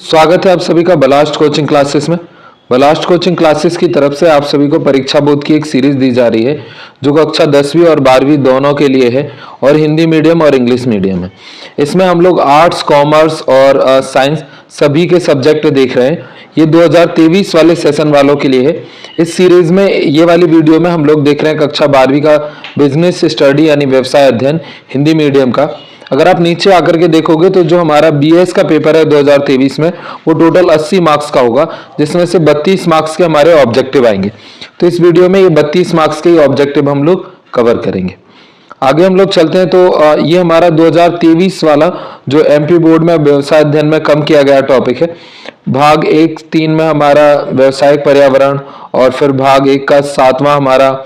स्वागत है आप सभी का बलास्ट कोचिंग क्लासेस में। बलास्ट कोचिंग क्लासेस की तरफ से आप सभी को परीक्षा बोर्ड की एक सीरीज दी जा रही है जो कक्षा 10वीं और 12वीं दोनों के लिए है और हिंदी मीडियम और इंग्लिश मीडियम है। इसमें हम लोग आर्ट्स, कॉमर्स और साइंस सभी के सब्जेक्ट देख रहे हैं। ये 2023 वाले सेशन वालों के लिए है। इस सीरीज में ये वाली वीडियो में हम लोग देख रहे हैं कक्षा 12वीं का बिजनेस स्टडी यानी व्यवसाय अध्ययन हिंदी मीडियम का। अगर आप नीचे आकर के देखोगे तो जो हमारा बीएस का पेपर है 2023 में वो टोटल 80 मार्क्स का होगा, जिसमें से 32 मार्क्स के हमारे ऑब्जेक्टिव आएंगे। तो इस वीडियो में ये 32 मार्क्स के ऑब्जेक्टिव हम लोग कवर करेंगे। आगे हम लोग चलते हैं। तो ये हमारा 2023 वाला जो एमपी बोर्ड में व्यवसाय अध्ययन में कम किया गया टॉपिक है। भाग 1-3 में हमारा व्यवसायिक पर्यावरण और फिर भाग 1 का 7वां हमारा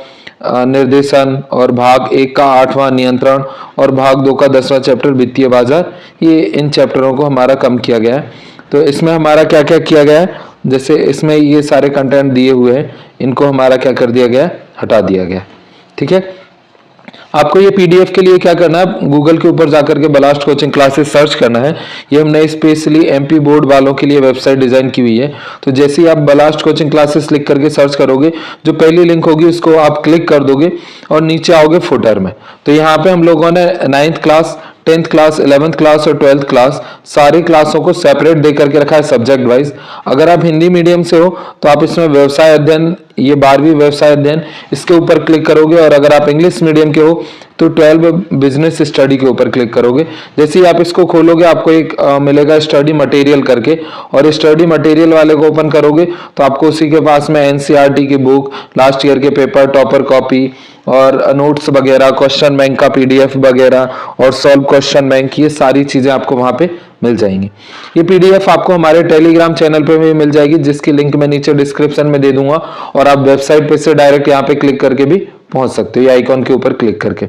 निर्देशन और भाग 1 का 8वां नियंत्रण और भाग 2 का 10वां चैप्टर वित्तीय बाजार, ये इन चैप्टरों को हमारा कम किया गया है। तो इसमें हमारा क्या क्या किया गया है, जैसे इसमें ये सारे कंटेंट दिए हुए हैं, इनको हमारा क्या कर दिया गया, हटा दिया गया। ठीक है, आपको ये पीडीएफ के लिए क्या करना है, गूगल के ऊपर जाकर के बलास्ट कोचिंग क्लासेस सर्च करना है। ये हमने स्पेशली एमपी बोर्ड वालों के लिए वेबसाइट डिजाइन की हुई है। तो जैसे ही आप बलास्ट कोचिंग क्लासेस लिख करके सर्च करोगे, जो पहली लिंक होगी उसको आप क्लिक कर दोगे और नीचे आओगे फुटर में। तो यहाँ पे हम लोगों ने 9th class, 10th class, 11th class और 12th क्लास सारी क्लासों को सेपरेट दे करके रखा है सब्जेक्ट वाइज। अगर आप हिंदी मीडियम से हो तो आप इसमें व्यवसाय अध्ययन, ये 12वीं व्यवसाय अध्ययन, इसके ऊपर क्लिक करोगे। और अगर आप इंग्लिश मीडियम के हो तो 12 बिजनेस स्टडी के ऊपर क्लिक करोगे। जैसे ही आप इसको खोलोगे आपको एक मिलेगा स्टडी मटेरियल करके, और स्टडी मटेरियल वाले को ओपन करोगे तो आपको उसी के पास में एनसीईआरटी की बुक, लास्ट ईयर के पेपर, टॉपर कॉपी और नोट्स वगैरह, क्वेश्चन बैंक का पीडीएफ वगैरह और सॉल्व क्वेश्चन बैंक, ये सारी चीजें आपको वहां पे मिल जाएंगी। ये पीडीएफ आपको हमारे टेलीग्राम चैनल पे भी मिल जाएगी, जिसकी लिंक मैं नीचे डिस्क्रिप्शन में दे दूंगा, और आप वेबसाइट पे से डायरेक्ट यहाँ पे क्लिक करके भी पहुंच सकते हो, ये आइकॉन के ऊपर क्लिक करके।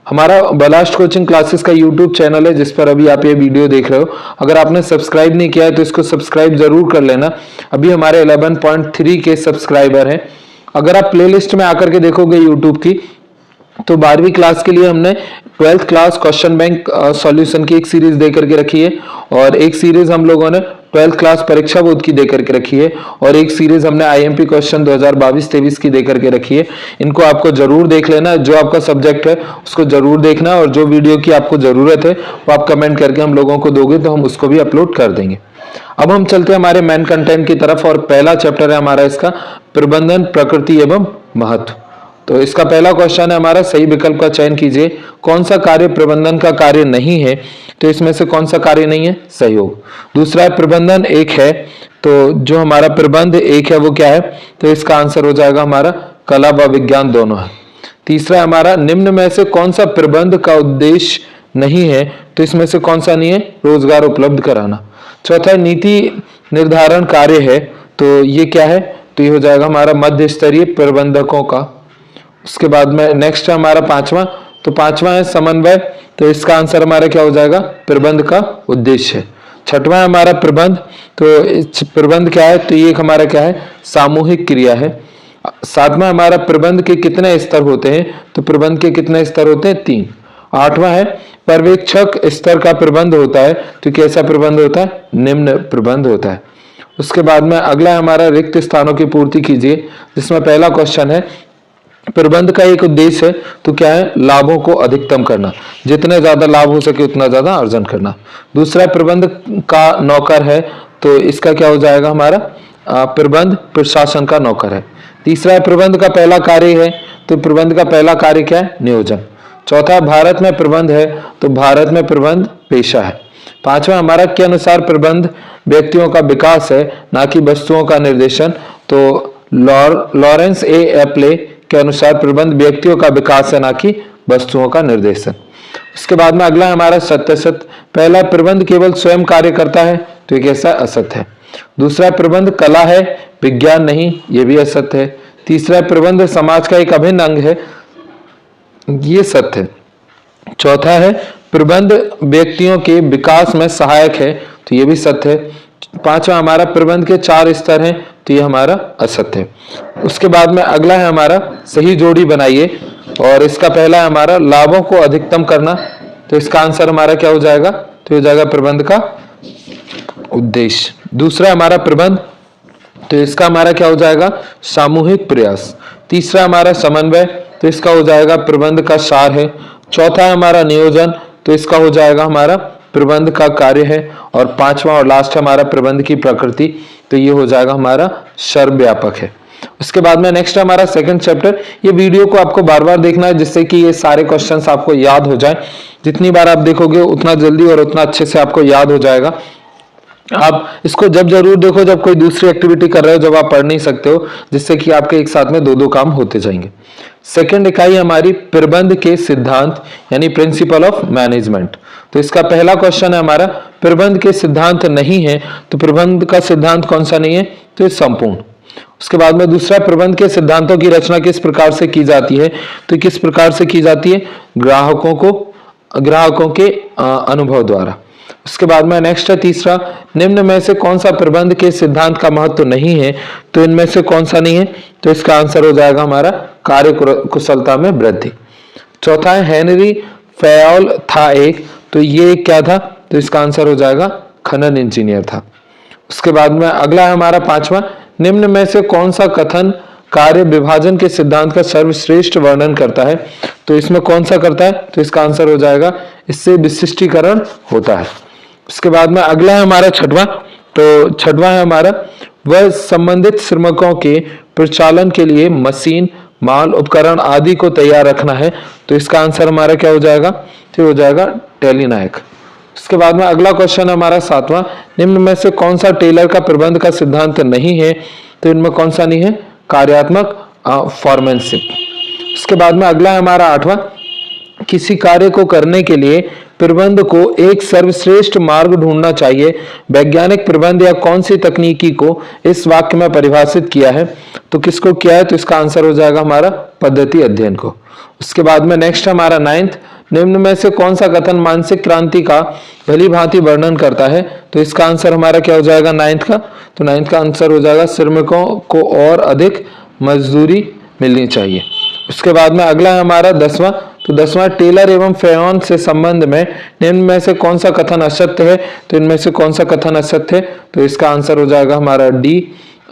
हमारा बलास्ट कोचिंग क्लासेस का यूट्यूब चैनल है जिस पर अभी आप ये वीडियो देख रहे हो। अगर आपने सब्सक्राइब नहीं किया है तो इसको सब्सक्राइब जरूर कर लेना। अभी हमारे 11.3 के सब्सक्राइबर हैं। अगर आप प्लेलिस्ट में आकर के देखोगे यूट्यूब की, तो 12वीं क्लास के लिए हमने 12th class question bank solution की एक सीरीज दे करके रखी है, और एक सीरीज हम लोगों ने 12th क्लास परीक्षा बोर्ड की दे करके रखी है, और एक सीरीज हमने आईएमपी क्वेश्चन 2022-23 की दे करके रखी है। इनको आपको जरूर देख लेना, जो आपका सब्जेक्ट है उसको जरूर देखना, और जो वीडियो की आपको जरूरत है वो आप कमेंट करके हम लोगों को दोगे तो हम उसको भी अपलोड कर देंगे। अब हम चलते हैं हमारे मेन कंटेंट की तरफ, और पहला चैप्टर है हमारा इसका प्रबंधन, प्रकृति एवं महत्व। तो इसका पहला क्वेश्चन है हमारा, सही विकल्प का चयन कीजिए। कौन सा कार्य प्रबंधन का कार्य नहीं है? तो इसमें से कौन सा कार्य नहीं है? सहयोग। दूसरा है प्रबंधन एक है, तो जो हमारा प्रबंध एक है वो क्या है? तो इसका आंसर हो जाएगा हमारा कला व विज्ञान दोनों है। तीसरा है हमारा, निम्न में से कौन सा प्रबंध का उद्देश्य नहीं है? तो इसमें से कौन सा नहीं है? रोजगार उपलब्ध कराना। चौथा है नीति निर्धारण कार्य है, तो ये क्या है? तो ये हो जाएगा हमारा मध्य स्तरीय प्रबंधकों का। उसके बाद में नेक्स्ट है हमारा पांचवा, तो पांचवा है समन्वय, तो इसका आंसर हमारा क्या हो जाएगा? प्रबंध का उद्देश्य है। छठवां है हमारा प्रबंध, तो प्रबंध क्या है? तो ये हमारा क्या है? सामूहिक क्रिया है। सातवां हमारा, प्रबंध के कितने स्तर होते हैं? तो प्रबंध के कितने स्तर होते हैं? 3। आठवां है पर्यवेक्षक स्तर का प्रबंध होता है, तो कैसा प्रबंध होता है? निम्न प्रबंध होता है। उसके बाद में अगला है हमारा, रिक्त स्थानों की पूर्ति कीजिए, जिसमें पहला क्वेश्चन है प्रबंध का एक उद्देश्य है, तो क्या है? लाभों को अधिकतम करना, जितने ज्यादा लाभ हो सके उतना ज्यादा अर्जन करना। दूसरा प्रबंध का नौकर है, तो इसका क्या हो जाएगा हमारा? प्रबंध प्रशासन का नौकर है। तीसरा प्रबंध का पहला कार्य है, तो प्रबंध का पहला कार्य क्या है? नियोजन। चौथा भारत में प्रबंध है, तो भारत में प्रबंध पेशा है। पांचवा हमारा, के अनुसार प्रबंध व्यक्तियों का विकास है, ना कि वस्तुओं का निर्देशन, तो लॉरेंस ए एप्ले के अनुसार प्रबंध व्यक्तियों का विकास है, ना कि वस्तुओं का निर्देशन। उसके बाद में अगला हमारा सत्य सत्य। पहला, प्रबंध केवल स्वयं कार्य करता है, तो ये कैसा? असत्य है। दूसरा, प्रबंध कला है, विज्ञान नहीं, ये भी असत्य है। तीसरा, प्रबंध समाज का एक अभिन्न अंग है, ये सत्य है। चौथा है, प्रबंध व्यक्तियों के विकास में सहायक है, तो ये भी सत्य है। पांचवा हमारा, प्रबंध के 4 स्तर हैं, तो ये हमारा असत्य है। उसके बाद में अगला है हमारा, सही जोड़ी बनाइए, और इसका पहला है हमारा, लाभों को अधिकतम करना, तो इसका आंसर हमारा क्या हो जाएगा? तो हो जाएगा प्रबंध का उद्देश्य। दूसरा हमारा प्रबंध, तो इसका हमारा क्या हो जाएगा, सामूहिक प्रयास। तीसरा हमारा समन्वय, तो इसका हो जाएगा प्रबंध का सार है। चौथा है हमारा नियोजन, तो इसका हो जाएगा हमारा प्रबंध का कार्य है। और पांचवा और लास्ट हमारा प्रबंध की प्रकृति, तो ये हो जाएगा हमारा सर्वव्यापक है। उसके बाद में नेक्स्ट हमारा सेकंड चैप्टर। ये वीडियो को आपको बार बार देखना है जिससे कि ये सारे क्वेश्चंस आपको याद हो जाए। जितनी बार आप देखोगे उतना जल्दी और उतना अच्छे से आपको याद हो जाएगा। आप इसको जब जरूर देखो जब कोई दूसरी एक्टिविटी कर रहे हो, जब आप पढ़ नहीं सकते हो, जिससे कि आपके एक साथ में दो दो काम होते जाएंगे। सेकंड इकाई हमारी प्रबंध के सिद्धांत यानी प्रिंसिपल ऑफ मैनेजमेंट। तो इसका पहला क्वेश्चन है हमारा, प्रबंध के सिद्धांत नहीं है, तो प्रबंध का सिद्धांत कौन सा नहीं है, तो ये संपूर्ण। उसके बाद में दूसरा, प्रबंध के सिद्धांतों की रचना किस प्रकार से की जाती है, तो किस प्रकार से की जाती है, ग्राहकों के अनुभव द्वारा। उसके बाद में नेक्स्ट है तीसरा, निम्न में से कौन सा प्रबंध के सिद्धांत का महत्व नहीं है, तो इनमें से कौन सा नहीं है, तो इसका आंसर हो जाएगा हमारा कार्य कुशलता में वृद्धि। चौथा है हेनरी फयोल था एक, तो ये क्या था, तो इसका आंसर हो जाएगा खनन इंजीनियर था। उसके बाद में अगला है हमारा पांचवा, निम्न में से कौन सा कथन कार्य विभाजन के सिद्धांत का सर्वश्रेष्ठ वर्णन करता है, तो इसमें कौन सा करता है, तो इसका आंसर हो जाएगा इससे विशिष्टीकरण होता है। उसके बाद में अगला है हमारा छठवां, तो छठवां है हमारा, वह संबंधित श्रमिकों के प्रचालन के लिए मशीन, माल, उपकरण आदि को तैयार रखना है, तो इसका आंसर हमारा क्या हो जाएगा, तो हो जाएगा टेलीनायक। उसके बाद में अगला क्वेश्चन हमारा सातवां, निम्न में से कौन सा टेलर का प्रबंध का सिद्धांत नहीं है, तो इनमें कौन सा नहीं है, कार्यात्मक फॉर्मेनशिप। उसके बाद में अगला है हमारा आठवां, किसी कार्य को करने के लिए प्रबंध को एक सर्वश्रेष्ठ मार्ग ढूंढना चाहिए, वैज्ञानिक प्रबंध या कौन सी तकनीकी को इस वाक्य में परिभाषित किया है, तो किसको किया है, तो इसका आंसर हो जाएगा हमारा पद्धति अध्ययन को। उसके बाद में नेक्स्ट हमारा नाइन्थ, निम्न में से कौन सा कथन मानसिक क्रांति का भली भांति वर्णन करता है, तो इसका आंसर हमारा क्या हो जाएगा नाइन्थ का, तो नाइन्थ का आंसर हो जाएगा श्रमिकों को और अधिक मजदूरी मिलनी चाहिए। उसके बाद में अगला है हमारा दसवां, तो दसवां, टेलर एवं फेयन से संबंध में निम्न में से कौन सा कथन असत्य है, तो इनमें से कौन सा कथन असत्य है, तो इसका आंसर हो जाएगा हमारा डी,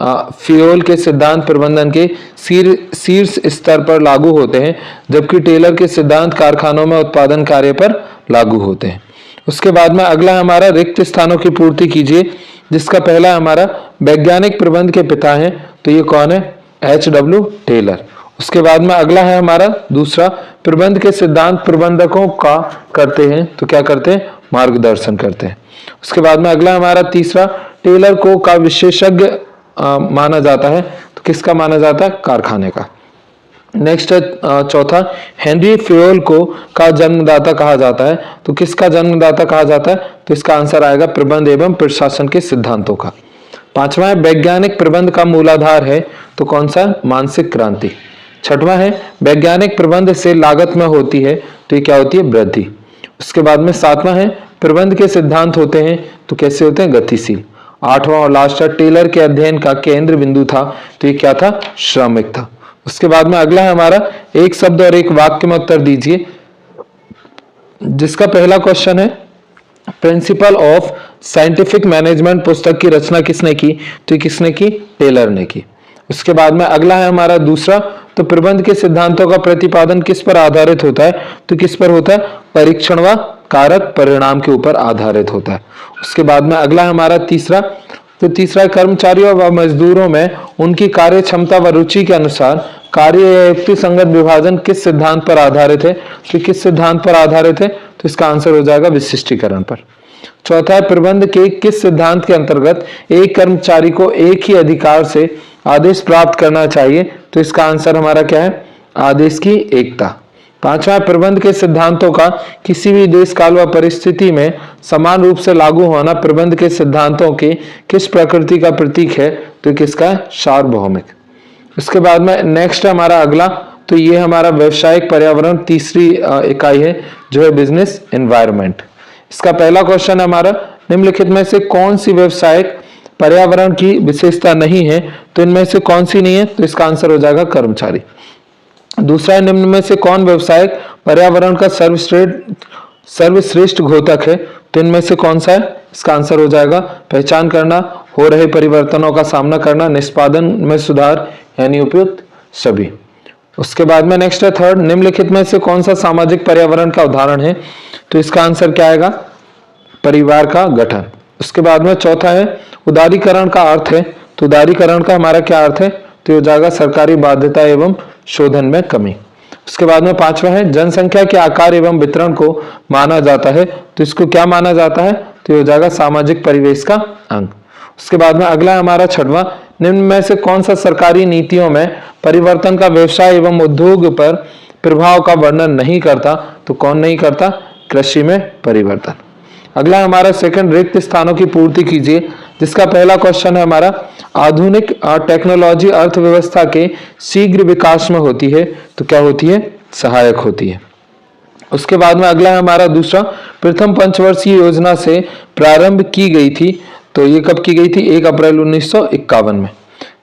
फियोल के सिद्धांत प्रबंधन के शीर्ष स्तर पर लागू होते हैं, जबकि टेलर के सिद्धांत कारखानों में उत्पादन कार्य पर लागू होते हैं। उसके बाद में अगला हमारा रिक्त स्थानों की पूर्ति कीजिए, जिसका पहला हमारा वैज्ञानिक प्रबंध के पिता हैं, तो ये कौन है, H.W. टेलर। उसके बाद में अगला है हमारा दूसरा, प्रबंध के सिद्धांत प्रबंधकों का करते हैं, तो क्या करते हैं, मार्गदर्शन करते हैं। उसके बाद में अगला हमारा तीसरा, टेलर को का विशेषज्ञ माना जाता है, तो किसका माना जाता है, कारखाने का। नेक्स्ट है चौथा, हेनरी फयोल को का जन्मदाता कहा जाता है, तो किसका जन्मदाता कहा जाता है, तो इसका आंसर आएगा प्रबंध एवं प्रशासन के सिद्धांतों का। पांचवा है वैज्ञानिक प्रबंध का मूलाधार है, तो कौन सा, मानसिक क्रांति। छठवां है वैज्ञानिक प्रबंध से लागत में होती है, तो ये क्या होती है, वृद्धि। उसके बाद में सातवां है प्रबंध के सिद्धांत होते हैं, तो कैसे होते हैं, गतिशील। आठवां और लास्ट है टेलर के अध्ययन का केंद्र बिंदु था, तो ये क्या था, श्रमिक था। उसके बाद में अगला है हमारा एक शब्द और एक वाक्य में उत्तर दीजिए, जिसका पहला क्वेश्चन है, प्रिंसिपल ऑफ साइंटिफिक मैनेजमेंट पुस्तक की रचना किसने की, तो ये किसने की, टेलर ने की। उसके बाद में अगला है हमारा दूसरा, तो प्रबंध के सिद्धांतों का प्रतिपादन किस पर आधारित होता है, तो किस पर होता है, परीक्षण व कारक परिणाम के ऊपर आधारित होता है। उसके बाद में अगला है हमारा तीसरा, तो तीसरा कर्मचारियों व मजदूरों में उनकी कार्य क्षमता व रुचि के अनुसार कार्य या युक्ति संगत विभाजन किस सिद्धांत पर आधारित है, तो किस सिद्धांत पर आधारित है, तो इसका आंसर हो जाएगा विशिष्टीकरण पर। चौथा है प्रबंध के किस सिद्धांत के अंतर्गत एक कर्मचारी को एक ही अधिकार से आदेश प्राप्त करना चाहिए, तो इसका आंसर हमारा क्या है, आदेश की एकता। पांचवा, प्रबंध के सिद्धांतों का किसी भी देश काल व परिस्थिति में समान रूप से लागू होना प्रबंध के सिद्धांतों के किस प्रकृति का प्रतीक है, तो किसका है, सार्वभौमिक। उसके बाद में नेक्स्ट हमारा अगला, तो ये हमारा व्यवसायिक पर्यावरण तीसरी इकाई है, जो है बिजनेस एनवायरनमेंट। इसका पहला क्वेश्चन हमारा, निम्नलिखित में से कौन सी व्यवसायिक पर्यावरण की विशेषता नहीं है, तो इनमें से कौन सी नहीं है, तो इसका आंसर हो जाएगा कर्मचारी। दूसरा, निम्न में से कौन व्यवसायिक पर्यावरण का सर्वश्रेष्ठ घोतक है, तो इनमें से कौन सा है? इसका आंसर हो जाएगा पहचान करना, हो रहे परिवर्तनों का सामना करना, निष्पादन में सुधार, यानी उपयुक्त सभी। उसके बाद में नेक्स्ट है थर्ड, निम्नलिखित में से कौन सा सामाजिक पर्यावरण का उदाहरण है? तो इसका आंसर क्या आएगा? परिवार का गठन। उसके बाद में चौथा है उदारीकरण का अर्थ है, तो उदारीकरण का हमारा क्या अर्थ है? तो हो जाएगा सरकारी बाध्यता एवं शोधन में कमी। उसके बाद में पांचवा है जनसंख्या के आकार एवं वितरण को माना जाता है, तो इसको क्या माना जाता है? तो हो जाएगा सामाजिक परिवेश का अंग। उसके बाद में अगला हमारा छठवां, निम्न में से कौन सा सरकारी नीतियों में परिवर्तन का व्यवसाय एवं उद्योग पर प्रभाव का वर्णन नहीं करता? तो कौन नहीं करता? कृषि में परिवर्तन। अगला हमारा सेकंड, रिक्त स्थानों की पूर्ति कीजिए, जिसका पहला क्वेश्चन है हमारा आधुनिक टेक्नोलॉजी अर्थव्यवस्था के शीघ्र विकास में होती है, तो क्या होती है? सहायक होती है। उसके बाद में अगला है हमारा दूसरा, प्रथम पंचवर्षीय योजना से प्रारंभ की गई थी, तो ये कब की गई थी? 1 अप्रैल 1951 में।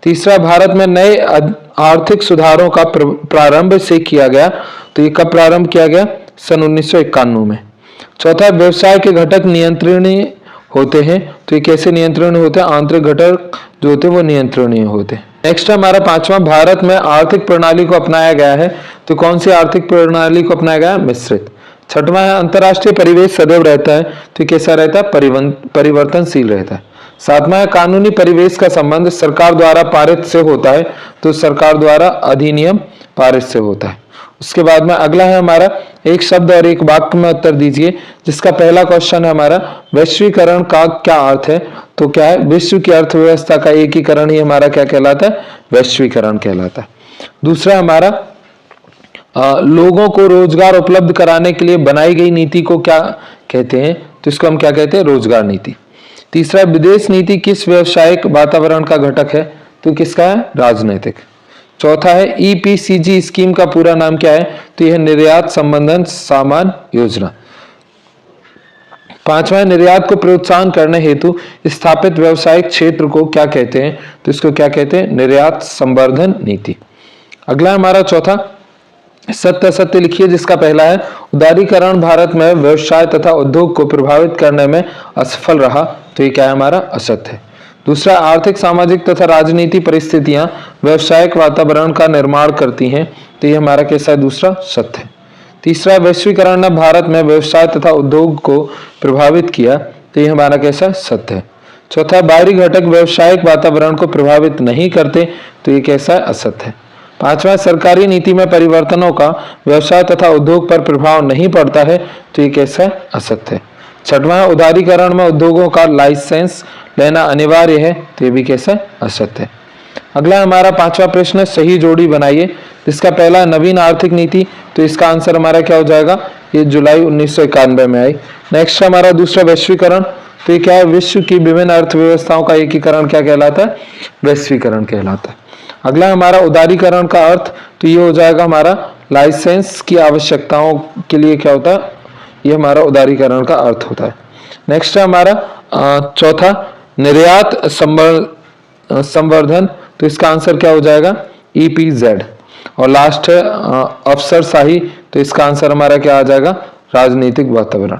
तीसरा, भारत में नए आर्थिक सुधारों का प्रारंभ से किया गया, तो ये कब प्रारंभ किया गया? सन 1991 में। चौथा, व्यवसाय के घटक नियंत्रणीय होते हैं, तो ये कैसे नियंत्रणीय होते हैं? आंतरिक घटक जो होते हैं वो नियंत्रणीय होते हैं। नेक्स्ट हमारा पांचवा, भारत में आर्थिक प्रणाली को अपनाया गया है, तो कौन सी आर्थिक प्रणाली को अपनाया गया? मिश्रित। छठवां है अंतरराष्ट्रीय परिवेश सदैव रहता है, तो कैसा रहता है? परिवर्तनशील रहता है। सातवां है कानूनी परिवेश का संबंध सरकार द्वारा पारित से होता है, तो सरकार द्वारा अधिनियम पारित से होता है। उसके बाद में अगला है हमारा एक शब्द और एक वाक्य में उत्तर दीजिए, जिसका पहला क्वेश्चन है हमारा वैश्वीकरण का क्या अर्थ है? तो क्या है? विश्व की अर्थव्यवस्था का एकीकरण ही हमारा क्या कहलाता है? वैश्वीकरण कहलाता है। दूसरा हमारा लोगों को रोजगार उपलब्ध कराने के लिए बनाई गई नीति को क्या कहते हैं? तो इसको हम क्या कहते हैं? रोजगार नीति। तीसरा, विदेश नीति किस व्यवसायिक वातावरण का घटक है? तो किसका है? राजनीतिक। चौथा है EPCG स्कीम का पूरा नाम क्या है? तो यह निर्यात संबंधन सामान योजना। पांचवा है निर्यात को प्रोत्साहन करने हेतु स्थापित व्यवसायिक क्षेत्र को क्या कहते हैं? तो इसको क्या कहते हैं? निर्यात संवर्धन नीति। अगला हमारा चौथा, सत्य असत्य लिखिए, जिसका पहला है उदारीकरण भारत में व्यवसाय तथा उद्योग को प्रभावित करने में असफल रहा, तो ये क्या है? हमारा असत्य है। दूसरा, आर्थिक सामाजिक तथा राजनीति परिस्थितियां व्यवसायिक वातावरण का निर्माण करती हैं, तो ये हमारा कैसा है? दूसरा सत्य है। तीसरा, वैश्वीकरण ने भारत में व्यवसाय तथा उद्योग को प्रभावित किया, तो ये हमारा कैसा है? सत्य है। चौथा, बाहरी घटक व्यवसायिक वातावरण को प्रभावित नहीं करते, तो ये कैसा है? असत्य है। पांचवा, सरकारी नीति में परिवर्तनों का व्यवसाय तथा उद्योग पर प्रभाव नहीं पड़ता है, तो ये कैसा है? असत्य है। छठवां, उदारीकरण में उद्योगों का लाइसेंस लेना अनिवार्य है, तो ये भी कैसा है? असत्य है। अगला हमारा पांचवा प्रश्न है सही जोड़ी बनाइए, जिसका पहला नवीन आर्थिक नीति, तो इसका आंसर हमारा क्या हो जाएगा? ये जुलाई 1991 में आई। नेक्स्ट हमारा दूसरा वैश्वीकरण, तो ये क्या है? विश्व की विभिन्न अर्थव्यवस्थाओं का एकीकरण क्या कहलाता है? वैश्वीकरण कहलाता है। अगला हमारा उदारीकरण का अर्थ, तो ये हो जाएगा हमारा लाइसेंस की आवश्यकताओं के लिए क्या होता है? ये हमारा उदारीकरण का अर्थ होता है। नेक्स्ट है हमारा चौथा निर्यात संवर्धन, तो इसका आंसर क्या हो जाएगा? EPZ। और लास्ट है अफसरशाही, तो इसका आंसर हमारा क्या आ जाएगा? राजनीतिक वातावरण।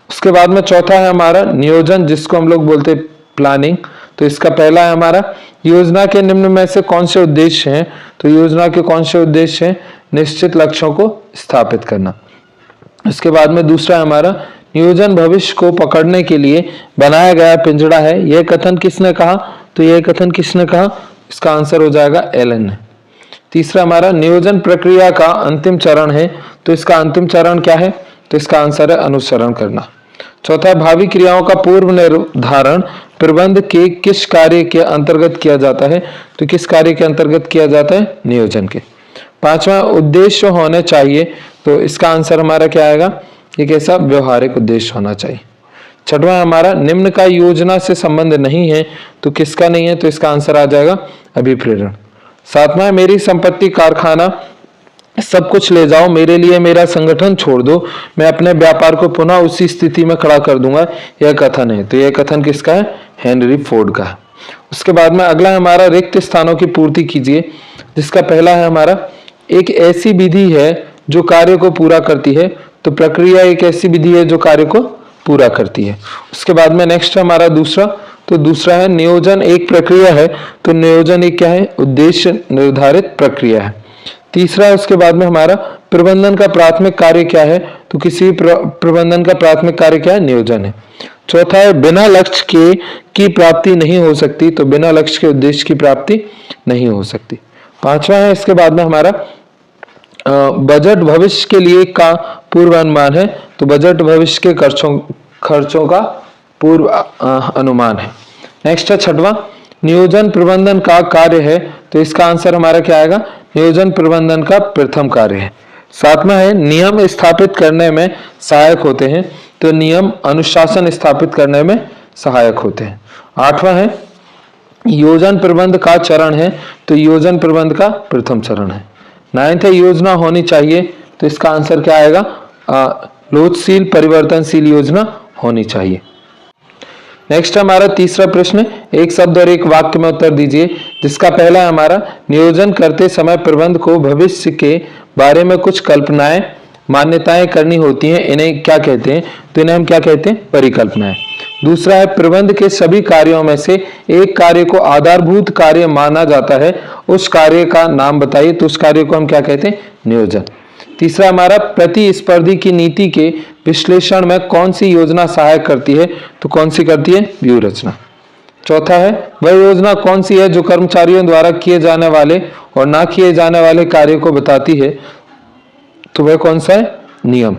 उसके बाद में चौथा है हमारा नियोजन, जिसको हम लोग बोलते हैं प्लानिंग, तो इसका पहला है हमारा योजना के निम्न में से कौन से उद्देश्य हैं? तो योजना के कौन से उद्देश्य हैं? निश्चित लक्ष्यों को स्थापित करना। इसके बाद में दूसरा है हमारा नियोजन भविष्य को पकड़ने के लिए बनाया गया पिंजड़ा है, यह कथन किसने कहा? तो यह कथन किसने कहा? इसका आंसर हो जाएगा एलन ने। तीसरा हमारा नियोजन प्रक्रिया का अंतिम चरण है, तो इसका अंतिम चरण क्या है? तो इसका आंसर है अनुसरण करना। चौथा, भावी क्रियाओं का पूर्व निर्धारण प्रबंध के किस कार्य के अंतर्गत किया जाता है? तो किस कार्य के अंतर्गत किया जाता है? नियोजन के। पांचवा, उद्देश्य होने चाहिए, तो इसका आंसर हमारा क्या आएगा? ये कैसा? व्यवहारिक उद्देश्य होना चाहिए। छठवां हमारा निम्न का योजना से संबंध नहीं है, तो किसका नहीं है? तो इसका आंसर आ जाएगा अभिप्रेरण। सातवां, मेरी संपत्ति कारखाना सब कुछ ले जाओ, मेरे लिए मेरा संगठन छोड़ दो, मैं अपने व्यापार को पुनः उसी स्थिति में खड़ा कर दूंगा, यह कथन है। तो यह कथन किसका है? हेनरी फोर्ड का है। उसके बाद में अगला हमारा रिक्त स्थानों की पूर्ति कीजिए, जिसका पहला है हमारा एक ऐसी विधि है जो कार्य को पूरा करती है, तो प्रक्रिया एक ऐसी विधि है जो कार्य को पूरा करती है। उसके बाद में नेक्स्ट हमारा दूसरा, तो दूसरा है नियोजन एक प्रक्रिया है, तो नियोजन एक क्या है, उद्देश्य निर्धारित प्रक्रिया है। तीसरा है उसके बाद में हमारा प्रबंधन का प्राथमिक कार्य क्या है, तो किसी प्रबंधन का प्राथमिक कार्य क्या है, नियोजन है। चौथा है बिना लक्ष्य के की प्राप्ति नहीं हो सकती, तो बिना लक्ष्य के उद्देश्य की प्राप्ति नहीं हो सकती। पांचवा है इसके बाद में हमारा बजट भविष्य के लिए का पूर्वानुमान है, तो बजट भविष्य के खर्चों का पूर्व अनुमान है। नेक्स्ट है छठवां, नियोजन प्रबंधन का कार्य है, तो इसका आंसर हमारा क्या आएगा, नियोजन प्रबंधन का प्रथम कार्य है। सातवां है नियम स्थापित करने में सहायक होते हैं, तो नियम अनुशासन स्थापित करने में सहायक होते हैं। आठवां है योजन प्रबंध का चरण है, तो योजन प्रबंध का प्रथम चरण है। नाइन्थ है योजना होनी चाहिए, तो इसका आंसर क्या आएगा, लोचशील परिवर्तनशील योजना होनी चाहिए। नेक्स्ट हमारा तीसरा प्रश्न, एक शब्द और एक वाक्य में उत्तर दीजिए, जिसका पहला है हमारा नियोजन करते समय प्रबंध को भविष्य के बारे में कुछ कल्पनाएं मान्यताएं करनी होती हैं, इन्हें क्या कहते हैं, तो इन्हें हम क्या कहते हैं, परिकल्पनाएं। दूसरा है प्रबंध के सभी कार्यों में से एक कार्य को आधारभूत कार्य माना जाता है, उस कार्य का नाम बताइए, तो उस कार्य को हम क्या कहते हैं, नियोजन। तीसरा हमारा प्रतिस्पर्धी की नीति के विश्लेषण में कौन सी योजना सहायक करती है, तो कौन सी करती है, व्यूह रचना। चौथा है वह योजना कौन सी है जो कर्मचारियों द्वारा किए जाने वाले और ना किए जाने वाले कार्य को बताती है, तो वह कौन सा है, नियम।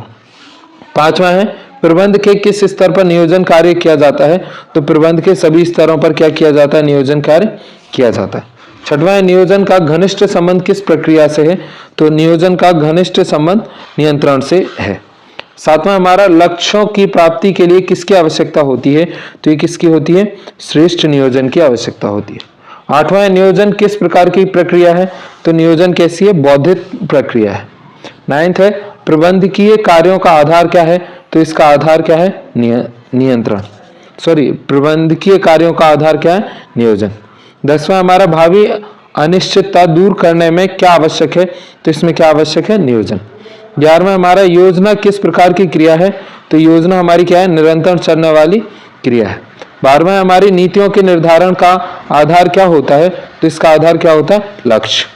पांचवा है प्रबंध के किस स्तर पर नियोजन कार्य किया जाता है, तो प्रबंध के सभी स्तरों पर क्या किया जाता है, नियोजन कार्य किया जाता है। छठवां है नियोजन का घनिष्ठ संबंध किस प्रक्रिया से है, तो नियोजन का घनिष्ठ संबंध नियंत्रण से है। सातवां हमारा लक्ष्यों की प्राप्ति के लिए किसकी आवश्यकता होती है, तो ये किसकी होती है, श्रेष्ठ नियोजन की आवश्यकता होती है। आठवां है नियोजन किस प्रकार की प्रक्रिया है, तो नियोजन कैसी है, बौद्धिक प्रक्रिया है। नाइन्थ है प्रबंधकीय कार्यों का आधार क्या है, तो इसका आधार क्या है, नियंत्रण, प्रबंधकीय कार्यों का आधार क्या है, नियोजन। दसवां हमारा भावी अनिश्चितता दूर करने में क्या आवश्यक है, तो इसमें क्या आवश्यक है, नियोजन। 11वां हमारा योजना किस प्रकार की क्रिया है, तो योजना हमारी क्या है, निरंतर चलने वाली क्रिया है। 12वां हमारी नीतियों के निर्धारण का आधार क्या होता है, तो इसका आधार क्या होता है, लक्ष्य।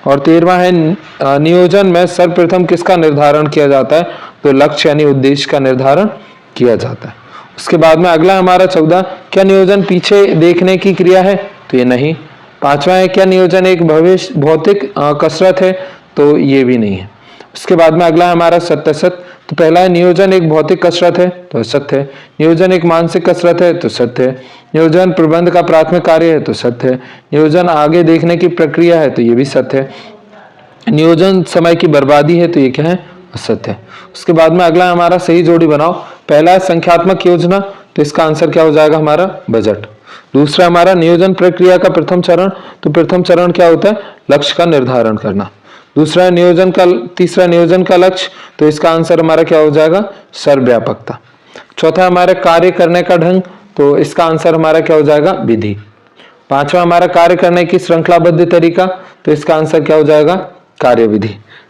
और 13वां है नियोजन में सर्वप्रथम किसका निर्धारण किया जाता है, तो लक्ष्य यानी उद्देश्य का निर्धारण किया जाता है। उसके बाद में अगला हमारा 14, क्या नियोजन पीछे देखने की क्रिया है, तो ये नहीं। 5वां है क्या नियोजन एक भविष्य भौतिक कसरत है, तो ये भी नहीं है। उसके बाद में अगला है हमारा सत्य सत्य, तो पहला है नियोजन एक भौतिक कसरत है, तो सत्य है। नियोजन एक मानसिक कसरत है, तो सत्य है। नियोजन प्रबंध का प्राथमिक कार्य है, तो सत्य है। नियोजन आगे देखने की प्रक्रिया है, तो ये भी सत्य है। नियोजन समय की बर्बादी है, तो ये क्या है, असत्य है। उसके बाद में अगला हमारा सही जोड़ी बनाओ, पहला है संख्यात्मक योजना, तो इसका आंसर क्या हो जाएगा हमारा, बजट। दूसरा हमारा नियोजन प्रक्रिया का प्रथम चरण, तो प्रथम चरण क्या होता है, लक्ष्य का निर्धारण करना। दूसरा नियोजन का, तीसरा नियोजन का लक्ष्य, तो इसका आंसर हमारा क्या हो जाएगा, सर्वव्यापकता। चौथा हमारा कार्य करने का ढंग, तो इसका आंसर हमारा क्या हो जाएगा, विधि। पांचवा हमारा कार्य करने की श्रृंखलाबद्ध तरीका, तो इसका आंसर क्या हो जाएगा, कार्यविधि।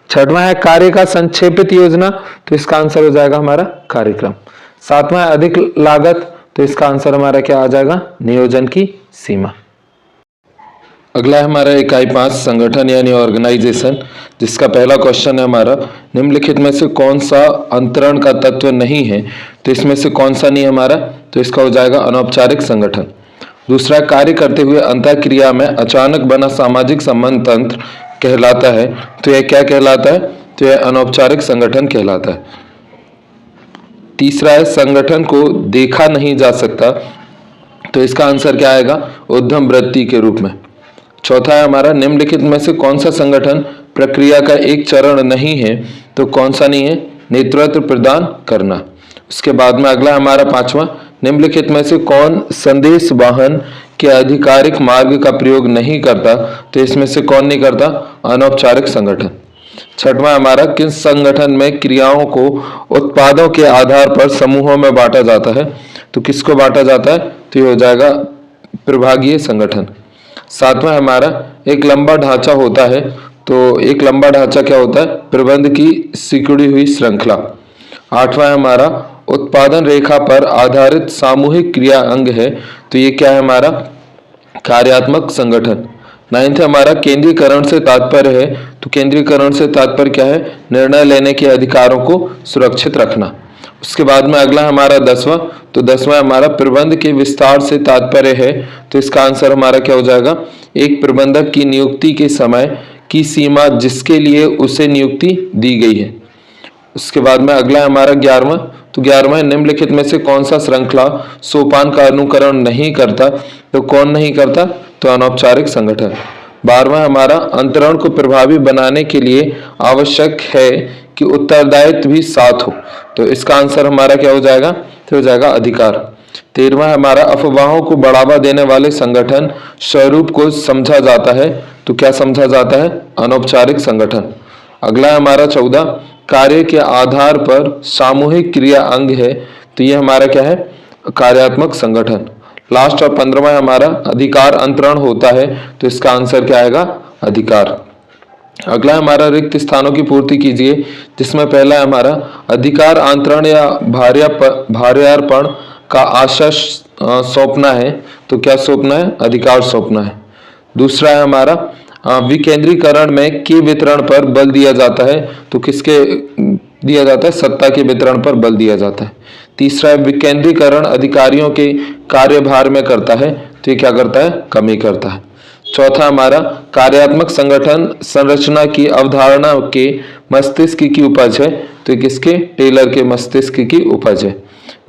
छठवां है कार्य का संक्षेपित योजना, तो इसका आंसर हो जाएगा हमारा कार्यक्रम। सातवां है अधिक लागत, तो इसका आंसर हमारा क्या आ जाएगा, नियोजन की सीमा। अगला है हमारा इकाई 5 संगठन यानी ऑर्गेनाइजेशन, जिसका पहला क्वेश्चन है हमारा निम्नलिखित में से कौन सा अंतरण का तत्व नहीं है, तो इसमें से कौन सा नहीं हमारा, तो इसका हो जाएगा अनौपचारिक संगठन। दूसरा कार्य करते हुए अंतःक्रिया में अचानक बना सामाजिक संबंध तंत्र कहलाता है, तो यह क्या कहलाता है, तो यह अनौपचारिक संगठन कहलाता है। तीसरा है संगठन को देखा नहीं जा सकता, तो इसका आंसर क्या आएगा, उद्यम वृत्ति के रूप में। चौथा है हमारा निम्नलिखित में से कौन सा संगठन प्रक्रिया का एक चरण नहीं है, तो कौन सा नहीं है, नेतृत्व प्रदान करना। उसके बाद में अगला हमारा पांचवा, निम्नलिखित में से कौन संदेश वाहन के आधिकारिक मार्ग का प्रयोग नहीं करता, तो इसमें से कौन नहीं करता, अनौपचारिक संगठन। छठवां हमारा किस संगठन में क्रियाओं को उत्पादों के आधार पर समूहों में बांटा जाता है, तो किसको बांटा जाता है, तो ये हो जाएगा प्रभागीय संगठन। सातवां हमारा एक लंबा ढांचा होता है, तो एक लंबा ढांचा क्या होता है, प्रबंध की सिकुड़ी हुई श्रृंखला। 8वां हमारा उत्पादन रेखा पर आधारित सामूहिक क्रिया अंग है, तो ये क्या है हमारा कार्यात्मक संगठन। 9th हमारा केंद्रीकरण से तात्पर्य है, तो केंद्रीकरण से तात्पर्य क्या है, निर्णय लेने के अधिकारों को सुरक्षित रखना। उसके बाद में अगला हमारा 10वां, तो 10वां हमारा प्रबंध के विस्तार से तात्पर्य है, तो इसका आंसर हमारा क्या हो जाएगा, एक प्रबंधक की नियुक्ति के समय की सीमा जिसके लिए उसे नियुक्ति दी गई है। उसके बाद में अगला है हमारा 11वां, तो 11वां निम्नलिखित में से कौन सा श्रृंखला सोपान का अनुकरण नहीं करता, तो कौन नहीं करता, तो अनौपचारिक संगठन। 12वां हमारा अंतरण को प्रभावी बनाने के लिए आवश्यक है कि उत्तरदायित्व भी साथ हो, तो इसका आंसर हमारा क्या हो जाएगा, तो हो जाएगा अधिकार। 13वां हमारा अफवाहों को बढ़ावा देने वाले संगठन स्वरूप को समझा जाता है, तो क्या समझा जाता है, अनौपचारिक संगठन। अगला है हमारा 14, कार्य के आधार पर सामूहिक क्रिया अंग है, तो ये हमारा क्या है, कार्यात्मक संगठन। लास्ट और 15वां हमारा अधिकार अंतरण होता है, तो इसका आंसर क्या आएगा, अधिकार। अगला हमारा रिक्त स्थानों की पूर्ति कीजिए, जिसमें पहला हमारा अधिकार अंतरण या भार्यार्पण का आशय सौंपना है, तो क्या सौंपना है, अधिकार सौंपना है। दूसरा है हमारा विकेंद्रीकरण में के वितरण पर बल दिया जाता है, तो किसके दिया जाता है, सत्ता के वितरण पर बल दिया जाता है। तीसरा है विकेंद्रीकरण अधिकारियों के कार्यभार में करता है, तो ये क्या करता है, कमी करता है। चौथा हमारा कार्यात्मक संगठन संरचना की अवधारणा के मस्तिष्क की उपज है, तो ये किसके, टेलर के मस्तिष्क की उपज है।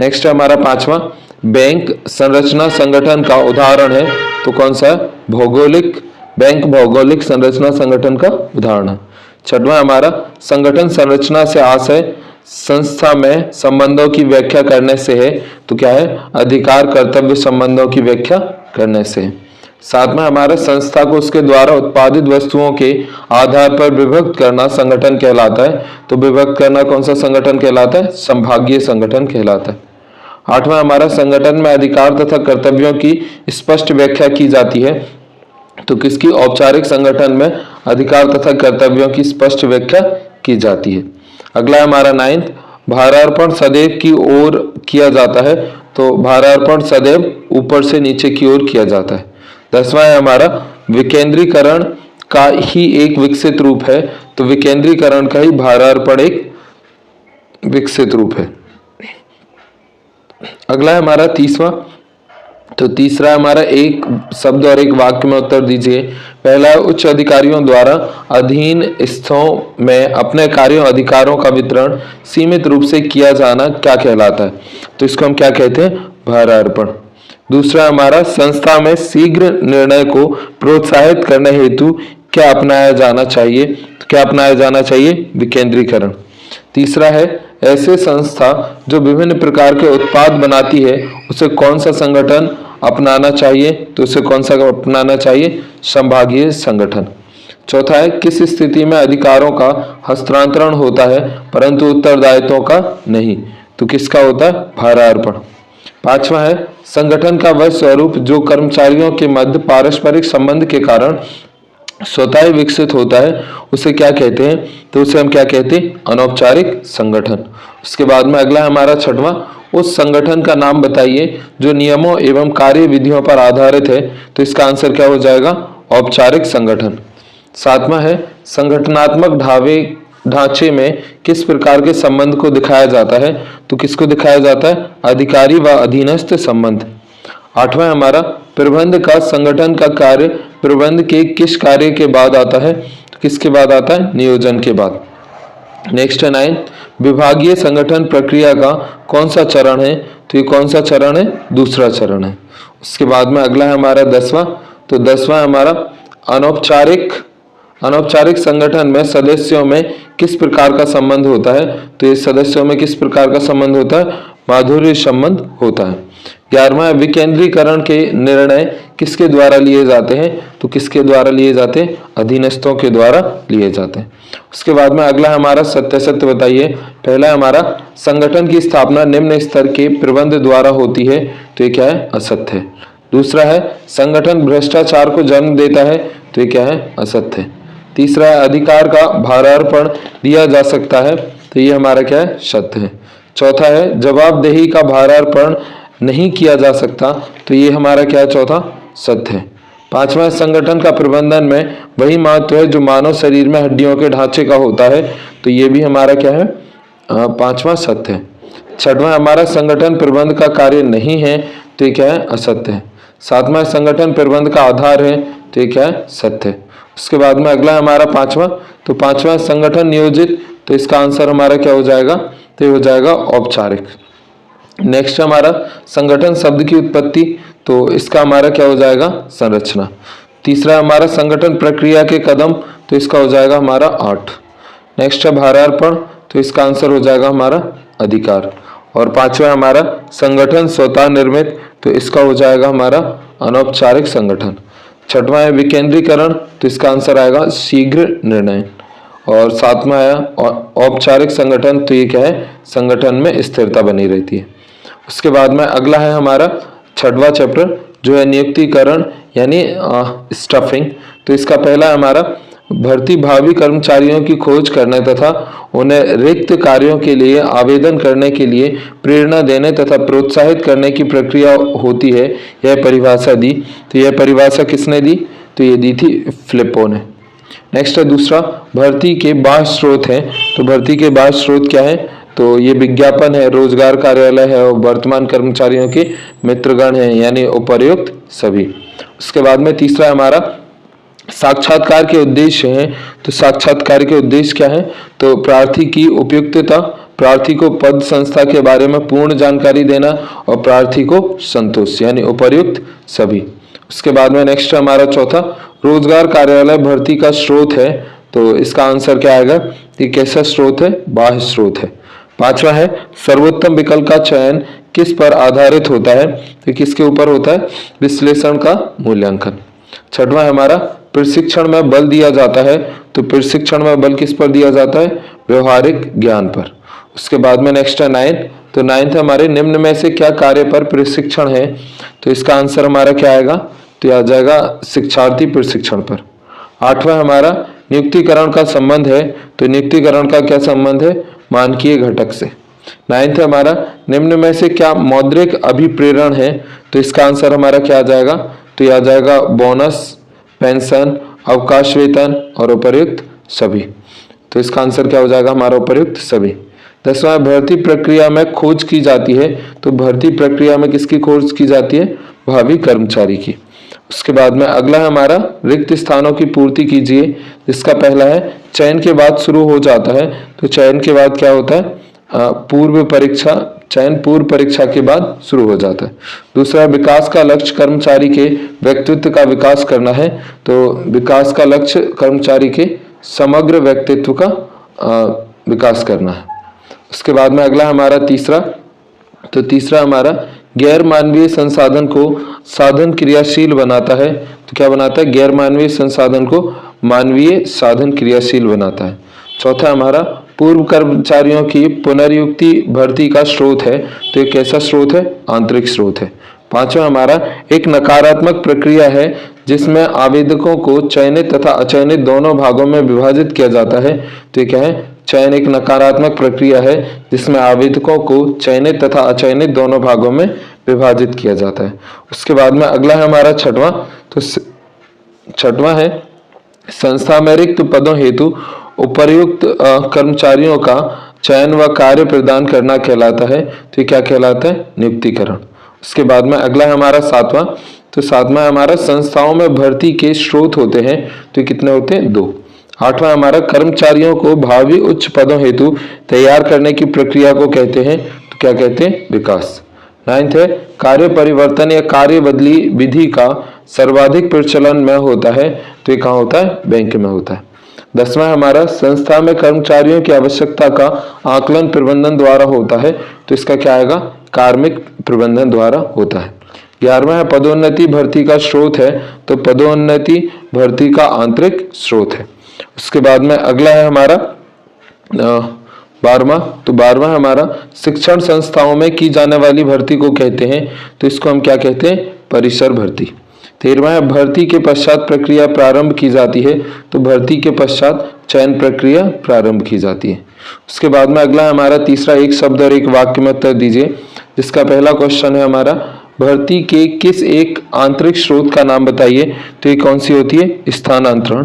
नेक्स्ट है हमारा 5वां, बैंक संरचना संगठन का उदाहरण है, तो कौन सा है, भौगोलिक, बैंक भौगोलिक संरचना संगठन का उदाहरण है। 6वां हमारा संगठन संरचना से आशय संस्था में संबंधों की व्याख्या करने से है, तो क्या है, अधिकार कर्तव्य संबंधों की व्याख्या करने से है। 7वां हमारा संस्था को उसके द्वारा उत्पादित वस्तुओं के आधार पर विभक्त करना संगठन कहलाता है, तो विभक्त करना कौन सा संगठन कहलाता है, संभागीय संगठन कहलाता है। 8वां हमारा संगठन में अधिकार तथा कर्तव्यों की स्पष्ट व्याख्या की जाती है, तो किसकी, औपचारिक संगठन में अधिकार तथा कर्तव्यों की स्पष्ट व्याख्या की जाती है। अगला हमारा 9th, भारार्पण सदैव की ओर किया जाता है, तो भारार्पण सदैव ऊपर से नीचे की ओर किया जाता है। 10वां है हमारा विकेंद्रीकरण का ही एक विकसित रूप है, तो विकेंद्रीकरण का ही भारार्पण एक विकसित रूप है। अगला है हमारा 30वां, तो तीसरा हमारा एक शब्द और एक वाक्य में उत्तर दीजिए। पहला है उच्च अधिकारियों द्वारा अधीन स्थों में अपने कार्यों अधिकारों का वितरण सीमित रूप से किया जाना क्या कहलाता है, तो इसको हम क्या कहते हैं, भारार्पण। दूसरा हमारा संस्था में शीघ्र निर्णय को प्रोत्साहित करने हेतु क्या अपनाया जाना चाहिए, तो क्या अपनाया जाना चाहिए, विकेंद्रीकरण। तीसरा है ऐसे संस्था जो विभिन्न प्रकार के उत्पाद बनाती है उसे कौन सा संगठन अपनाना चाहिए, तो उसे कौन सा अपनाना चाहिए, संभागीय संगठन। चौथा है किस स्थिति में अधिकारों का हस्तांतरण होता है परंतु उत्तरदायित्वों का नहीं, तो किसका होता है, भारार्पण। 5वां है संगठन का वह स्वरूप जो कर्मचारियों के मध्य पारस्परिक संबंध के कारण स्वतः ही विकसित होता है, उसे क्या कहते हैं, तो उसे हम क्या कहते हैं, अनौपचारिक संगठन। उसके बाद में अगला हमारा 6वां, उस संगठन का नाम बताइए जो नियमों एवं कार्य विधियों पर आधारित है, तो इसका आंसर क्या हो जाएगा, औपचारिक संगठन। 7वां है संगठनात्मक ढांचे में किस प्रकार के संबंध को दिखाया जाता है, तो किसको दिखाया जाता है, अधिकारी व अधीनस्थ संबंध। 8वां हमारा प्रबंध का संगठन का कार्य प्रबंध के किस कार्य के बाद आता है, तो किसके बाद आता है, नियोजन के बाद। नेक्स्ट है 9, विभागीय संगठन प्रक्रिया का कौन सा चरण है, तो ये कौन सा चरण है, दूसरा चरण है। उसके बाद में अगला है हमारा 10वां, तो 10वां हमारा अनौपचारिक संगठन में सदस्यों में किस प्रकार का संबंध होता है, तो ये सदस्यों में किस प्रकार का संबंध होता है, माधुर्य संबंध होता है। 11वां विकेंद्रीकरण के निर्णय किसके द्वारा लिए जाते हैं, तो किसके द्वारा लिए जाते हैं, अधीनस्थों के द्वारा लिए जाते हैं। उसके बाद में अगला हमारा सत्य बताइए। पहला हमारा संगठन की स्थापना निम्न स्तर के प्रबंध द्वारा होती है, तो ये क्या है, असत्य है। दूसरा है संगठन भ्रष्टाचार को जन्म देता है, तो ये क्या है, असत्य है। तीसरा है अधिकार का भारार्पण दिया जा सकता है, तो ये हमारा क्या है, सत्य है। चौथा है जवाबदेही का भारार्पण नहीं किया जा सकता, तो ये हमारा क्या है, चौथा सत्य है। पांचवा है संगठन का प्रबंधन में वही महत्व है जो मानव शरीर में हड्डियों के ढांचे का होता है, तो ये भी हमारा क्या है, पांचवा सत्य है। छठवां हमारा संगठन प्रबंध का कार्य नहीं है, तो ये क्या है, असत्य है। सातवां संगठन प्रबंध का आधार है, तो ये क्या है, सत्य है। उसके बाद में अगला हमारा पांचवा, तो पांचवा संगठन नियोजित, तो इसका आंसर हमारा क्या हो जाएगा, तो ये हो जाएगा औपचारिक। नेक्स्ट हमारा संगठन शब्द की उत्पत्ति, तो इसका हमारा क्या हो जाएगा, संरचना। तीसरा हमारा संगठन प्रक्रिया के कदम, तो इसका हो जाएगा हमारा 8। नेक्स्ट है भारार्पण, तो इसका आंसर हो जाएगा हमारा अधिकार। और पांचवा हमारा संगठन स्वतः निर्मित, तो इसका हो जाएगा हमारा अनौपचारिक संगठन। छठवां है विकेंद्रीकरण, तो इसका आंसर आएगा शीघ्र निर्णय। और सातवां है औपचारिक संगठन, तो ये क्या है, संगठन में स्थिरता बनी रहती है। उसके बाद में अगला है हमारा छठवां चैप्टर जो है नियुक्तिकरण यानी स्टफिंग, तो इसका पहला हमारा भर्ती भावी कर्मचारियों की खोज करने तथा उन्हें रिक्त कार्यों के लिए आवेदन करने के लिए प्रेरणा देने तथा प्रोत्साहित करने की प्रक्रिया होती है, यह परिभाषा दी। तो यह परिभाषा किसने दी, तो ये दी थी फिलिपो ने। नेक्स्ट है दूसरा भर्ती के बाह्य स्रोत हैं, तो भर्ती के बाह्य स्रोत क्या है, तो ये विज्ञापन है, रोजगार कार्यालय है और वर्तमान कर्मचारियों के मित्रगण हैं यानी उपर्युक्त सभी। उसके बाद में तीसरा हमारा साक्षात्कार के उद्देश्य हैं, तो साक्षात्कार के उद्देश्य क्या है, तो प्रार्थी की उपयुक्तता, प्रार्थी को पद संस्था के बारे में पूर्ण जानकारी देना और प्रार्थी को संतोष यानी उपर्युक्त सभी। उसके बाद में नेक्स्ट हमारा चौथा रोजगार कार्यालय भर्ती का स्रोत है, तो इसका आंसर क्या आएगा, ये कैसा स्रोत है, बाह्य स्रोत है। पांचवा है सर्वोत्तम विकल्प का चयन किस पर आधारित होता है, तो किसके ऊपर होता है, विश्लेषण का मूल्यांकन। छठवां है हमारा प्रशिक्षण में बल दिया जाता है, तो प्रशिक्षण में बल किस पर दिया जाता है, व्यवहारिक ज्ञान पर। उसके बाद में नेक्स्ट है 9, तो 9 हमारे निम्न में से क्या कार्य पर प्रशिक्षण है, तो इसका आंसर हमारा क्या आएगा, तो आ जाएगा शिक्षार्थी प्रशिक्षण पर। 8वां हमारा नियुक्तिकरण का संबंध है, तो नियुक्तिकरण का क्या संबंध है, मानकीय घटक से। 9 हमारा निम्न में से क्या मौद्रिक अभिप्रेरण है, तो इसका आंसर हमारा क्या आ जाएगा, तो यह आ जाएगा बोनस, पेंशन, अवकाश वेतन और उपर्युक्त सभी। तो इसका आंसर क्या हो जाएगा हमारा उपर्युक्त सभी। 10वां भर्ती प्रक्रिया में खोज की जाती है, तो भर्ती प्रक्रिया में किसकी खोज की जाती है, भावी कर्मचारी की। उसके बाद में अगला है हमारा रिक्त स्थानों की पूर्ति कीजिए, जिसका पहला है चयन के बाद शुरू हो जाता है, तो चयन के बाद क्या होता है, पूर्व परीक्षा, चयन पूर्व परीक्षा के बाद शुरू हो जाता है। दूसरा विकास का लक्ष्य कर्मचारी के व्यक्तित्व का विकास करना है, तो विकास का लक्ष्य कर्मचारी के समग्र व्यक्तित्व का विकास करना है। उसके बाद में अगला हमारा तीसरा, तो तीसरा हमारा गैर मानवीय संसाधन को साधन क्रियाशील बनाता है, तो क्या बनाता है, गैर मानवीय संसाधन को मानवीय साधन क्रियाशील बनाता है। चौथा हमारा पूर्व कर्मचारियों की पुनर्युक्ति भर्ती का स्रोत है, तो एक कैसा स्रोत है, आंतरिक स्रोत है। पांचवा हमारा एक नकारात्मक प्रक्रिया है जिसमें आवेदकों को चयनित तथा अचयनित दोनों भागों में विभाजित किया जाता है, तो ये क्या है, चयन एक नकारात्मक प्रक्रिया है जिसमें आवेदकों को चयनित तथा अचयनित दोनों भागों में विभाजित किया जाता है। उसके बाद में अगला है हमारा छठवां, तो छठवां है संस्था में रिक्त पदों हेतु उपर्युक्त कर्मचारियों का चयन व कार्य प्रदान करना कहलाता है, तो ये क्या कहलाता है, नियुक्तिकरण। उसके बाद में अगला है हमारा सातवां, तो सातवां हमारा संस्थाओं में भर्ती के स्रोत होते हैं, तो कितने होते हैं, 2। आठवां हमारा कर्मचारियों को भावी उच्च पदों हेतु तैयार करने की प्रक्रिया को कहते हैं, तो क्या कहते हैं, विकास। 9 है कार्य परिवर्तन या कार्य बदली विधि का सर्वाधिक प्रचलन में होता है, तो ये कहाँ होता है, बैंक में होता है। 10वां हमारा संस्था में कर्मचारियों की आवश्यकता का आकलन प्रबंधन द्वारा होता है, तो इसका क्या आएगा, कार्मिक प्रबंधन द्वारा होता है। 11वां है पदोन्नति भर्ती का स्रोत है, तो पदोन्नति भर्ती का आंतरिक स्रोत है। उसके बाद में अगला है हमारा 12वां, तो 12वां हमारा शिक्षण संस्थाओं में की जाने वाली भर्ती को कहते हैं, तो इसको हम क्या कहते हैं, परिसर भर्ती। 13वां है भर्ती के पश्चात प्रक्रिया प्रारंभ की जाती है, तो भर्ती के पश्चात चयन प्रक्रिया प्रारंभ की जाती है। उसके बाद में अगला है हमारा तीसरा, एक शब्द और एक वाक्य में उत्तर दीजिए, जिसका पहला क्वेश्चन है हमारा भर्ती के किस एक आंतरिक स्रोत का नाम बताइए, तो ये कौन सी होती है, स्थानांतरण।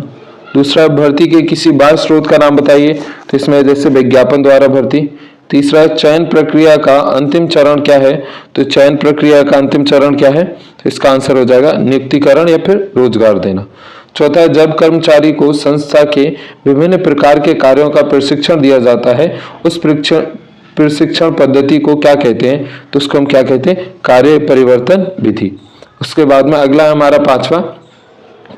दूसरा, भर्ती के किसी बाह्य स्रोत का नाम बताइए, तो इसमें जैसे विज्ञापन द्वारा भर्ती। तीसरा, चयन प्रक्रिया का अंतिम चरण क्या है, तो चयन प्रक्रिया का अंतिम चरण क्या है, तो इसका आंसर हो जाएगा नियुक्तिकरण या फिर रोजगार देना। चौथा, जब कर्मचारी को संस्था के विभिन्न प्रकार के कार्यों का प्रशिक्षण दिया जाता है, उस प्रशिक्षण पद्धति को क्या कहते हैं, तो उसको हम क्या कहते हैं, कार्य परिवर्तन विधि। उसके बाद में अगला है हमारा पांचवा,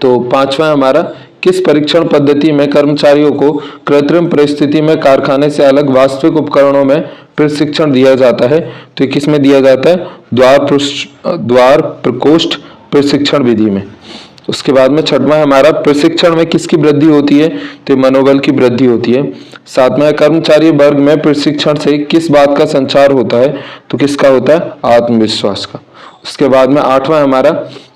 तो पांचवा है हमारा किस परीक्षण पद्धति में कर्मचारियों को कृत्रिम परिस्थिति में कारखाने से अलग वास्तविक उपकरणों में प्रशिक्षण दिया जाता है, तो किस में दिया जाता है, द्वार प्रकोष्ठ प्रशिक्षण विधि में। उसके बाद में छठवां है हमारा प्रशिक्षण में किसकी वृद्धि होती है, तो मनोबल की वृद्धि होती है। सातवां है कर्मचारी वर्ग में प्रशिक्षण से किस बात का संचार होता है, तो किसका होता है, आत्मविश्वास का। उसके बाद में आठवां है हमारा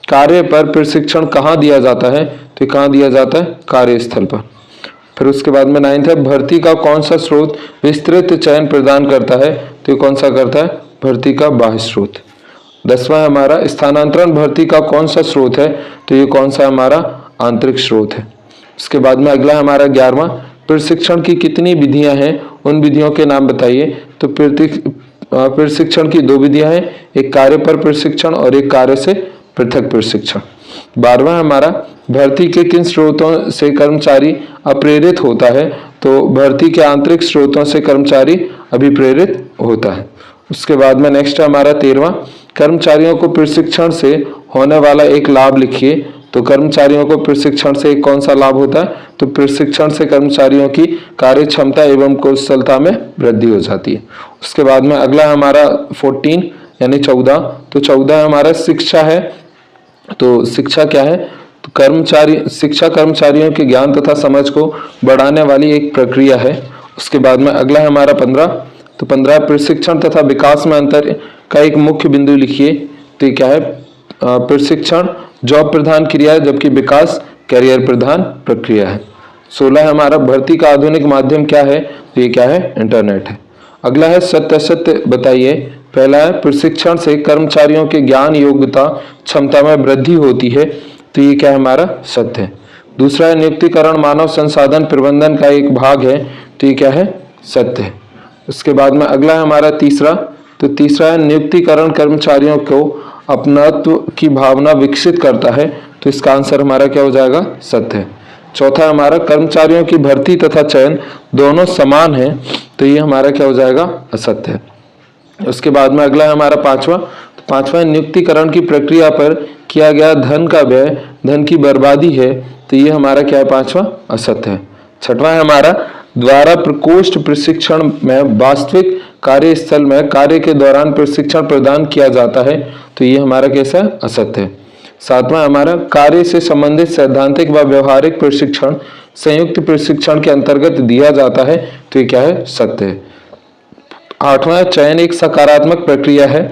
कार्य पर प्रशिक्षण कहाँ दिया जाता है, तो कहाँ दिया जाता है, कार्यस्थल पर। फिर उसके बाद में नाइन्थ है भर्ती का कौन सा स्रोत विस्तृत चयन प्रदान करता है, तो कौन सा करता है, भर्ती का बाह्य स्रोत। 10वां है हमारा स्थानांतरण भर्ती का कौन सा स्रोत है, तो ये कौन सा हमारा आंतरिक स्रोत है। उसके बाद में अगला है हमारा 11वां प्रशिक्षण की कितनी विधियां हैं, उन विधियों के नाम बताइए, तो प्रशिक्षण की 2 विधियां हैं, एक कार्य पर प्रशिक्षण और एक कार्य से पृथक प्रशिक्षण। 12वां हमारा भर्ती के किन स्रोतों से कर्मचारी अप्रेरित होता है, तो भर्ती के आंतरिक स्रोतों से कर्मचारी अभिप्रेरित होता है। उसके बाद में नेक्स्ट है हमारा 13वां कर्मचारियों को प्रशिक्षण से होने वाला एक लाभ लिखिए, तो कर्मचारियों को प्रशिक्षण से कौन सा लाभ होता है, तो प्रशिक्षण से कर्मचारियों की कार्य क्षमता एवं कौशलता में वृद्धि हो जाती है। उसके बाद में अगला हमारा 14 यानी 14, तो 14 हमारा शिक्षा है, तो शिक्षा क्या है, तो शिक्षा कर्मचारियों के ज्ञान तथा समझ को बढ़ाने वाली एक प्रक्रिया है। उसके बाद में अगला है हमारा 15, तो 15 प्रशिक्षण तथा विकास में अंतर का एक मुख्य बिंदु लिखिए, तो ये क्या है, प्रशिक्षण जॉब प्रधान क्रिया है, जबकि विकास कैरियर प्रधान प्रक्रिया है। 16 हमारा भर्ती का आधुनिक माध्यम क्या है, तो ये क्या है, इंटरनेट है। अगला है सत्य असत्य बताइए। पहला है प्रशिक्षण से कर्मचारियों के ज्ञान योग्यता क्षमता में वृद्धि होती है, तो ये क्या है, हमारा सत्य है। दूसरा है नियुक्तिकरण मानव संसाधन प्रबंधन का एक भाग है, तो ये क्या है, सत्य है। उसके बाद में अगला है हमारा तीसरा, तो तीसरा है नियुक्तिकरण कर्मचारियों को अपनत्व की भावना विकसित करता है, तो इसका आंसर हमारा क्या हो जाएगा, सत्य है। चौथा हमारा कर्मचारियों की भर्ती तथा चयन दोनों समान है, तो ये हमारा क्या हो जाएगा, असत्य है। उसके बाद में अगला है हमारा पांचवा नियुक्तिकरण की प्रक्रिया पर किया गया धन का व्यय धन की बर्बादी है, तो ये हमारा क्या है, पांचवा असत्य है। छठवां है हमारा द्वारा प्रकोष्ठ प्रशिक्षण में वास्तविक कार्यस्थल में कार्य के दौरान प्रशिक्षण प्रदान किया जाता है, तो ये हमारा कैसा है, असत्य है। सातवां हमारा कार्य से संबंधित सैद्धांतिक व व्यवहारिक प्रशिक्षण संयुक्त प्रशिक्षण के अंतर्गत दिया जाता है, तो ये क्या है, सत्य है। आठवां चयन एक सकारात्मक प्रक्रिया है,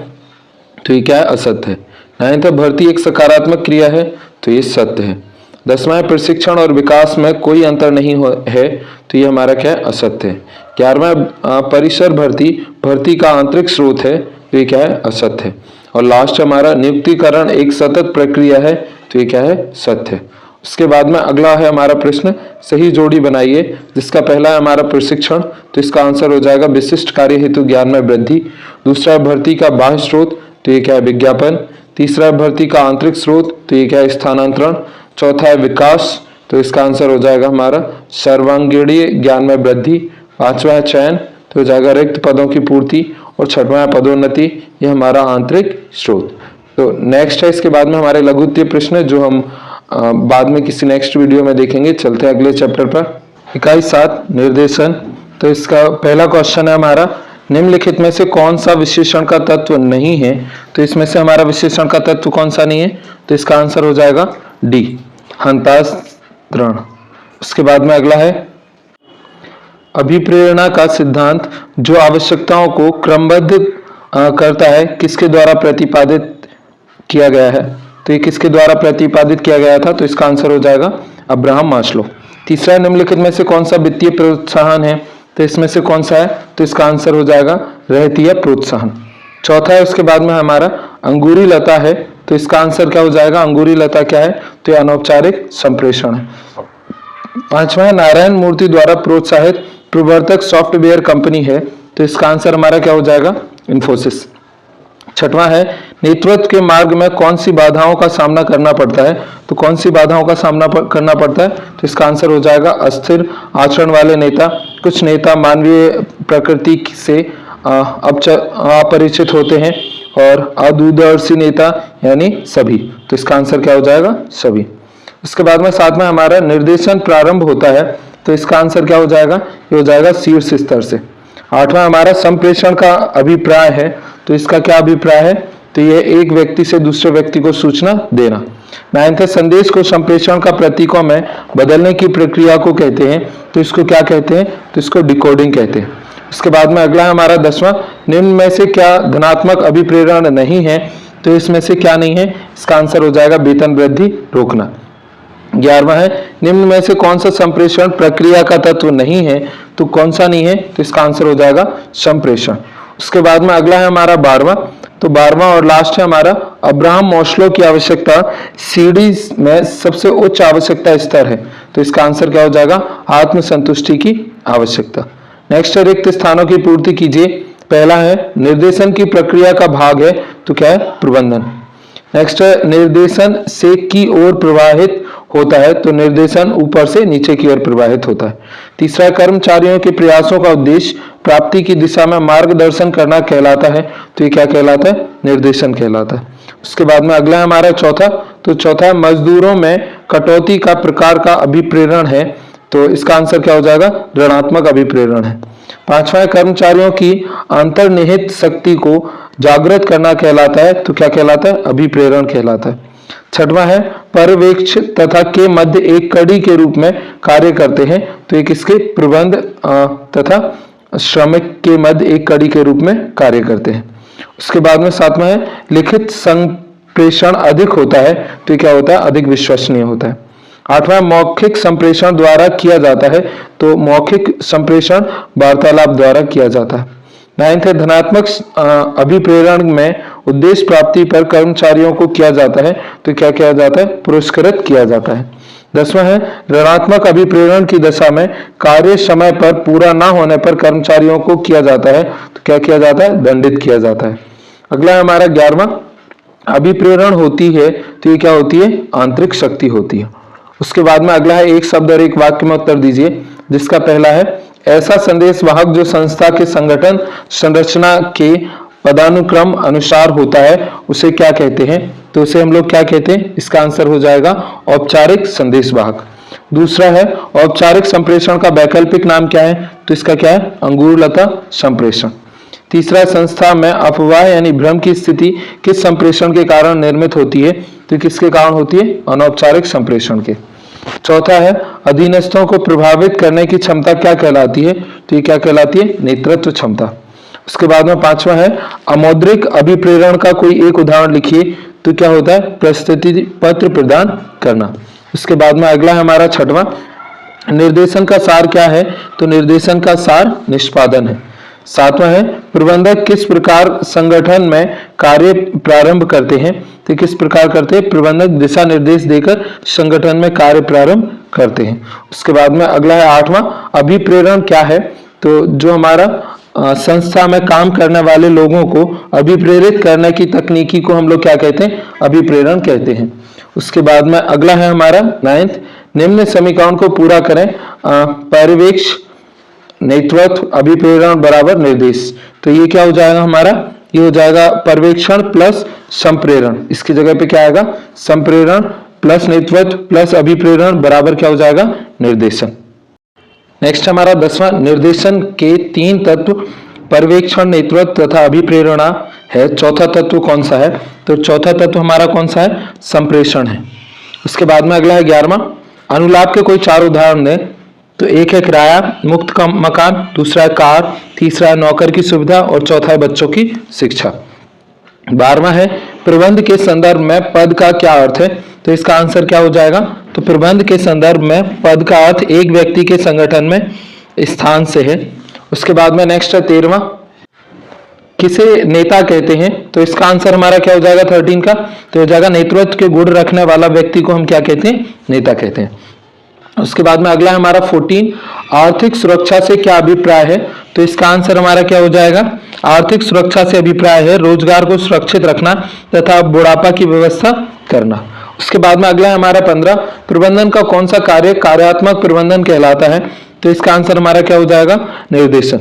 तो ये क्या है, असत्य है। 9वां भर्ती एक सकारात्मक क्रिया है, तो ये सत्य है। 10वां प्रशिक्षण और विकास में कोई अंतर नहीं है, तो ये हमारा क्या है, असत्य है। 11वां परिसर भर्ती का आंतरिक स्रोत है, तो ये क्या है, असत्य है। और लास्ट हमारा नियुक्तिकरण एक सतत प्रक्रिया है, तो ये क्या है, सत्य है। उसके बाद में अगला है हमारा प्रश्न सही जोड़ी बनाइए, जिसका पहला है हमारा प्रशिक्षण, तो इसका आंसर हो जाएगा विशिष्ट कार्य हेतु ज्ञान में वृद्धि। दूसरा है भर्ती का बाह्य स्रोत, तो ये क्या है, विज्ञापन। तीसरा है भर्ती का आंतरिक स्रोत, तो ये क्या है, स्थानांतरण। चौथा है विकास, तो इसका आंसर हो जाएगा हमारा सर्वांगीणीय ज्ञान में वृद्धि। पांचवा है चयन, तो हो जाएगा रिक्त पदों की पूर्ति। और छठवां है पदोन्नति, ये हमारा आंतरिक स्रोत। तो नेक्स्ट है इसके बाद में हमारे लघुत्तरीय प्रश्न, जो हम बाद में किसी नेक्स्ट वीडियो में देखेंगे। चलते हैं अगले चैप्टर पर। इकाई 7 निर्देशन। तो इसका पहला क्वेश्चन है हमारा निम्नलिखित में से कौन सा विशेषण का तत्व नहीं है, तो इसमें से हमारा विशेषण का तत्व कौन सा नहीं है, तो इसका आंसर हो जाएगा डी, हस्तांतरण। उसके बाद में अगला है अभिप्रेरणा का सिद्धांत जो आवश्यकताओं को क्रमबद्ध करता है, किसके द्वारा प्रतिपादित किया गया है, तो ये किसके द्वारा प्रतिपादित किया गया था? तो इसका आंसर हो जाएगा अब्राहम मास्लो। तीसरा, निम्नलिखित में से कौन सा वित्तीय प्रोत्साहन है? तो इसमें से कौन सा है? तो इसका आंसर हो जाएगा रहतिया प्रोत्साहन। चौथा है उसके बाद में हमारा अंगूरी लता है, तो इसका आंसर क्या हो जाएगा? अंगूरी लता क्या है? तो ये अनौपचारिक संप्रेषण है। पांचवा है नारायण मूर्ति द्वारा प्रोत्साहित प्रवर्तक सॉफ्टवेयर कंपनी है, तो इसका आंसर हमारा क्या हो जाएगा? इन्फोसिस। छठवां है नेतृत्व के मार्ग में कौन सी बाधाओं का सामना करना पड़ता है? तो कौन सी बाधाओं का सामना करना पड़ता है? तो इसका आंसर हो जाएगा अस्थिर आचरण वाले नेता। कुछ नेता मानवीय प्रकृति से अपरिचित होते हैं, और अदूरदर्शी नेता यानी सभी। तो इसका आंसर क्या हो जाएगा? सभी। उसके बाद में साथ में हमारा निर्देशन प्रारंभ होता है, तो इसका आंसर क्या हो जाएगा? ये हो जाएगा शीर्ष स्तर से। आठवां हमारा संप्रेषण का अभिप्राय है, तो इसका क्या अभिप्राय है? तो ये एक व्यक्ति से दूसरे व्यक्ति को सूचना देना। नाइन्थ है संदेश को संप्रेषण का प्रतीकों में बदलने की प्रक्रिया को कहते हैं, तो इसको क्या कहते हैं? तो इसको डिकोडिंग कहते हैं। उसके बाद में अगला हमारा 10वां, निम्न में से क्या धनात्मक अभिप्रेरण नहीं है? तो इसमें से क्या नहीं है? इसका आंसर हो जाएगा वेतन वृद्धि रोकना। 11वां है निम्न में से कौन सा संप्रेषण प्रक्रिया का तत्व नहीं है? तो कौन सा नहीं है? तो इसका आंसर हो जाएगा संप्रेषण। उसके बाद में अगला है हमारा 12वां, तो 12वां और लास्ट है हमारा अब्राहम मास्लो की आवश्यकता सीढ़ी में सबसे उच्च आवश्यकता स्तर है, तो इसका आंसर क्या हो जाएगा? आत्मसंतुष्टि की आवश्यकता। नेक्स्ट है रिक्त स्थानों की पूर्ति कीजिए। पहला है निर्देशन की प्रक्रिया का भाग है, तो क्या है? प्रबंधन। नेक्स्ट है निर्देशन से की ओर प्रवाहित होता है, तो निर्देशन ऊपर से नीचे की ओर प्रवाहित होता है। तीसरा है कर्मचारियों के प्रयासों का उद्देश्य प्राप्ति की दिशा में मार्गदर्शन करना कहलाता है, तो ये क्या कहलाता है? निर्देशन कहलाता है। उसके बाद में अगला है हमारा चौथा, तो चौथा मजदूरों में कटौती का प्रकार का अभिप्रेरण है, तो इसका आंसर क्या हो जाएगा? ऋणात्मक अभिप्रेरण है। पांचवा है कर्मचारियों की अंतर्निहित शक्ति को जागृत करना कहलाता है, तो क्या कहलाता है? अभिप्रेरण कहलाता है। छठवां है पर्यवेक्षक तथा के मध्य एक कड़ी के रूप में कार्य करते हैं, तो एक इसके प्रबंध तथा श्रमिक के मध्य एक कड़ी के रूप में कार्य करते हैं। उसके बाद में सातवां है लिखित संप्रेषण अधिक होता है, तो ये क्या होता है? अधिक विश्वसनीय होता है। आठवां मौखिक संप्रेषण द्वारा किया जाता है, तो मौखिक संप्रेषण वार्तालाप द्वारा किया जाता है। नाइन्थ है धनात्मक अभिप्रेरण में उद्देश्य प्राप्ति पर कर्मचारियों को किया जाता है, तो क्या किया जाता है? पुरस्कृत किया जाता है। 10वां है ऋणात्मक अभिप्रेरण की दशा में कार्य समय पर पूरा ना होने पर कर्मचारियों को किया जाता है, तो क्या किया जाता है? दंडित किया जाता है। अगला है हमारा 11वां, अभिप्रेरण होती है, तो ये क्या होती है? आंतरिक शक्ति होती है। उसके बाद में अगला है एक शब्द और एक वाक्य में उत्तर दीजिए, जिसका पहला है ऐसा संदेश वाहक जो संस्था के संगठन संरचना के पदानुक्रम अनुसार होता है, उसे क्या कहते हैं? तो उसे हम लोग क्या कहते हैं? इसका आंसर हो जाएगा औपचारिक संदेश वाहक। दूसरा है औपचारिक संप्रेषण का वैकल्पिक नाम क्या है? तो इसका क्या है? अंगूर लता संप्रेषण। तीसरा संस्था में अफवाह यानी भ्रम की स्थिति किस संप्रेषण के कारण निर्मित होती है? तो किसके कारण होती है? अनौपचारिक संप्रेषण के। चौथा है अधीनस्थों को प्रभावित करने की क्षमता क्या कहलाती है? तो ये क्या कहलाती है? नेतृत्व क्षमता। उसके बाद में पांचवा है अमौद्रिक अभिप्रेरण का कोई एक उदाहरण लिखिए, तो क्या होता है? प्रस्तुति पत्र प्रदान करना। उसके बाद में अगला है हमारा छठवां, निर्देशन का सार क्या है? तो निर्देशन का सार निष्पादन है। सातवां है प्रबंधक किस प्रकार संगठन में कार्य प्रारंभ करते हैं? तो किस प्रकार करते हैं? प्रबंधक दिशा निर्देश देकर संगठन में कार्य प्रारंभ करते हैं। उसके बाद में अगला है आठवां, अभिप्रेरण क्या है? तो जो हमारा संस्था में काम करने वाले लोगों को अभिप्रेरित करने की तकनीकी को हम लोग क्या कहते हैं? अभिप्रेरण कहते हैं। उसके बाद में अगला है हमारा 9th, निम्न समीकरण को पूरा करें। पर्यवेक्षक नेतृत्व अभिप्रेरण बराबर निर्देश, तो ये क्या हो जाएगा हमारा? ये हो जाएगा पर्यवेक्षण प्लस संप्रेरण। इसकी जगह पे क्या आएगा? संप्रेरण प्लस नेतृत्व प्लस अभिप्रेरण बराबर क्या हो जाएगा? निर्देशन। नेक्स्ट हमारा 10वां, निर्देशन के 3 तत्व पर्यवेक्षण, नेतृत्व तथा अभिप्रेरणा है। चौथा तत्व कौन सा है? तो चौथा तत्व हमारा कौन सा है? संप्रेषण है। उसके बाद में अगला है 11वां, अनुलाप के कोई 4 उदाहरण दें। तो एक है किराया मुक्त का मकान, दूसरा है कार, तीसरा है नौकर की सुविधा और चौथा है बच्चों की शिक्षा। 12वां है प्रबंध के संदर्भ में पद का क्या अर्थ है? तो इसका आंसर क्या हो जाएगा? तो प्रबंध के संदर्भ में पद का अर्थ एक व्यक्ति के संगठन में स्थान से है। उसके बाद में नेक्स्ट है 13वां, किसे नेता कहते हैं? तो इसका आंसर हमारा क्या हो जाएगा 13 का? तो हो जाएगा नेतृत्व के गुण रखने वाला व्यक्ति को हम क्या कहते हैं? नेता कहते हैं। उसके बाद में अगला है हमारा 14, आर्थिक सुरक्षा से क्या अभिप्राय है? तो इसका आंसर हमारा क्या हो जाएगा? आर्थिक सुरक्षा से अभिप्राय है रोजगार को सुरक्षित रखना तथा बुढ़ापा की व्यवस्था करना। उसके बाद में अगला है हमारा 15, प्रबंधन का कौन सा कार्य कार्यात्मक प्रबंधन कहलाता है? तो इसका आंसर हमारा क्या हो जाएगा? निर्देशन।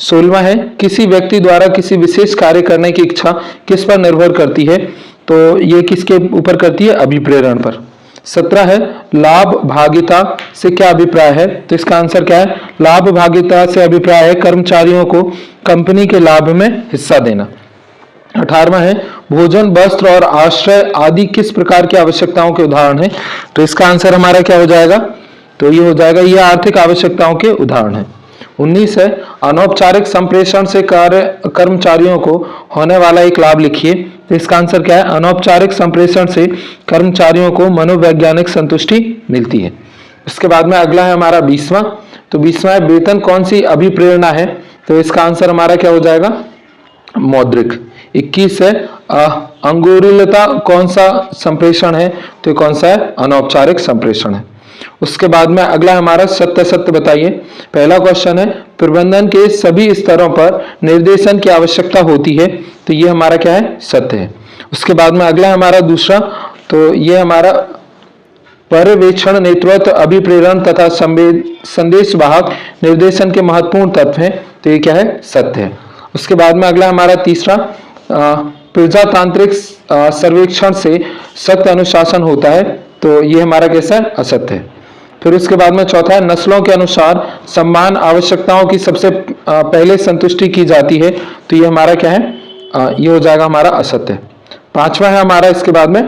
16वां है, किसी व्यक्ति द्वारा किसी विशेष कार्य करने की इच्छा किस पर निर्भर करती है? तो ये किसके ऊपर करती है? अभिप्रेरण पर। 17 है, लाभ भागिता से क्या अभिप्राय है? तो इसका आंसर क्या है? लाभ भागिता से अभिप्राय है कर्मचारियों को कंपनी के लाभ में हिस्सा देना। 18वां है, भोजन वस्त्र और आश्रय आदि किस प्रकार की आवश्यकताओं के उदाहरण है? तो इसका आंसर हमारा क्या हो जाएगा? तो ये हो जाएगा, ये आर्थिक आवश्यकताओं के उदाहरण है। 19 है, अनौपचारिक संप्रेषण से कर्मचारियों को होने वाला एक लाभ लिखिए। तो इसका आंसर क्या है? अनौपचारिक संप्रेषण से कर्मचारियों को मनोवैज्ञानिक संतुष्टि मिलती है। इसके बाद में अगला है हमारा 20वां, तो 20वां है, वेतन कौन सी अभिप्रेरणा है? तो इसका आंसर हमारा क्या हो जाएगा? मौद्रिक। 21 है, अंगुलीयता कौन सा संप्रेषण है? तो कौन सा है? अनौपचारिक संप्रेषण है। उसके बाद में अगला हमारा सत्य सत्य बताइए। पहला क्वेश्चन है, प्रबंधन के सभी स्तरों पर निर्देशन की आवश्यकता होती है। तो ये हमारा क्या है? सत्य है। उसके बाद में अगला हमारा दूसरा, तो ये हमारा पर्यवेक्षण, नेतृत्व, अभिप्रेरण तथा संदेश वाहक निर्देशन के महत्वपूर्ण तत्व हैं। तो ये क्या है? सत्य है। उसके बाद में अगला हमारा तीसरा, प्रजातांत्रिक सर्वेक्षण से सख्त अनुशासन होता है। तो ये हमारा कैसा है? असत्य है। फिर उसके बाद में चौथा है, नस्लों के अनुसार सम्मान आवश्यकताओं की सबसे पहले संतुष्टि की जाती है। तो ये हमारा क्या है? ये हो जाएगा हमारा असत्य। 5वां है हमारा, इसके बाद में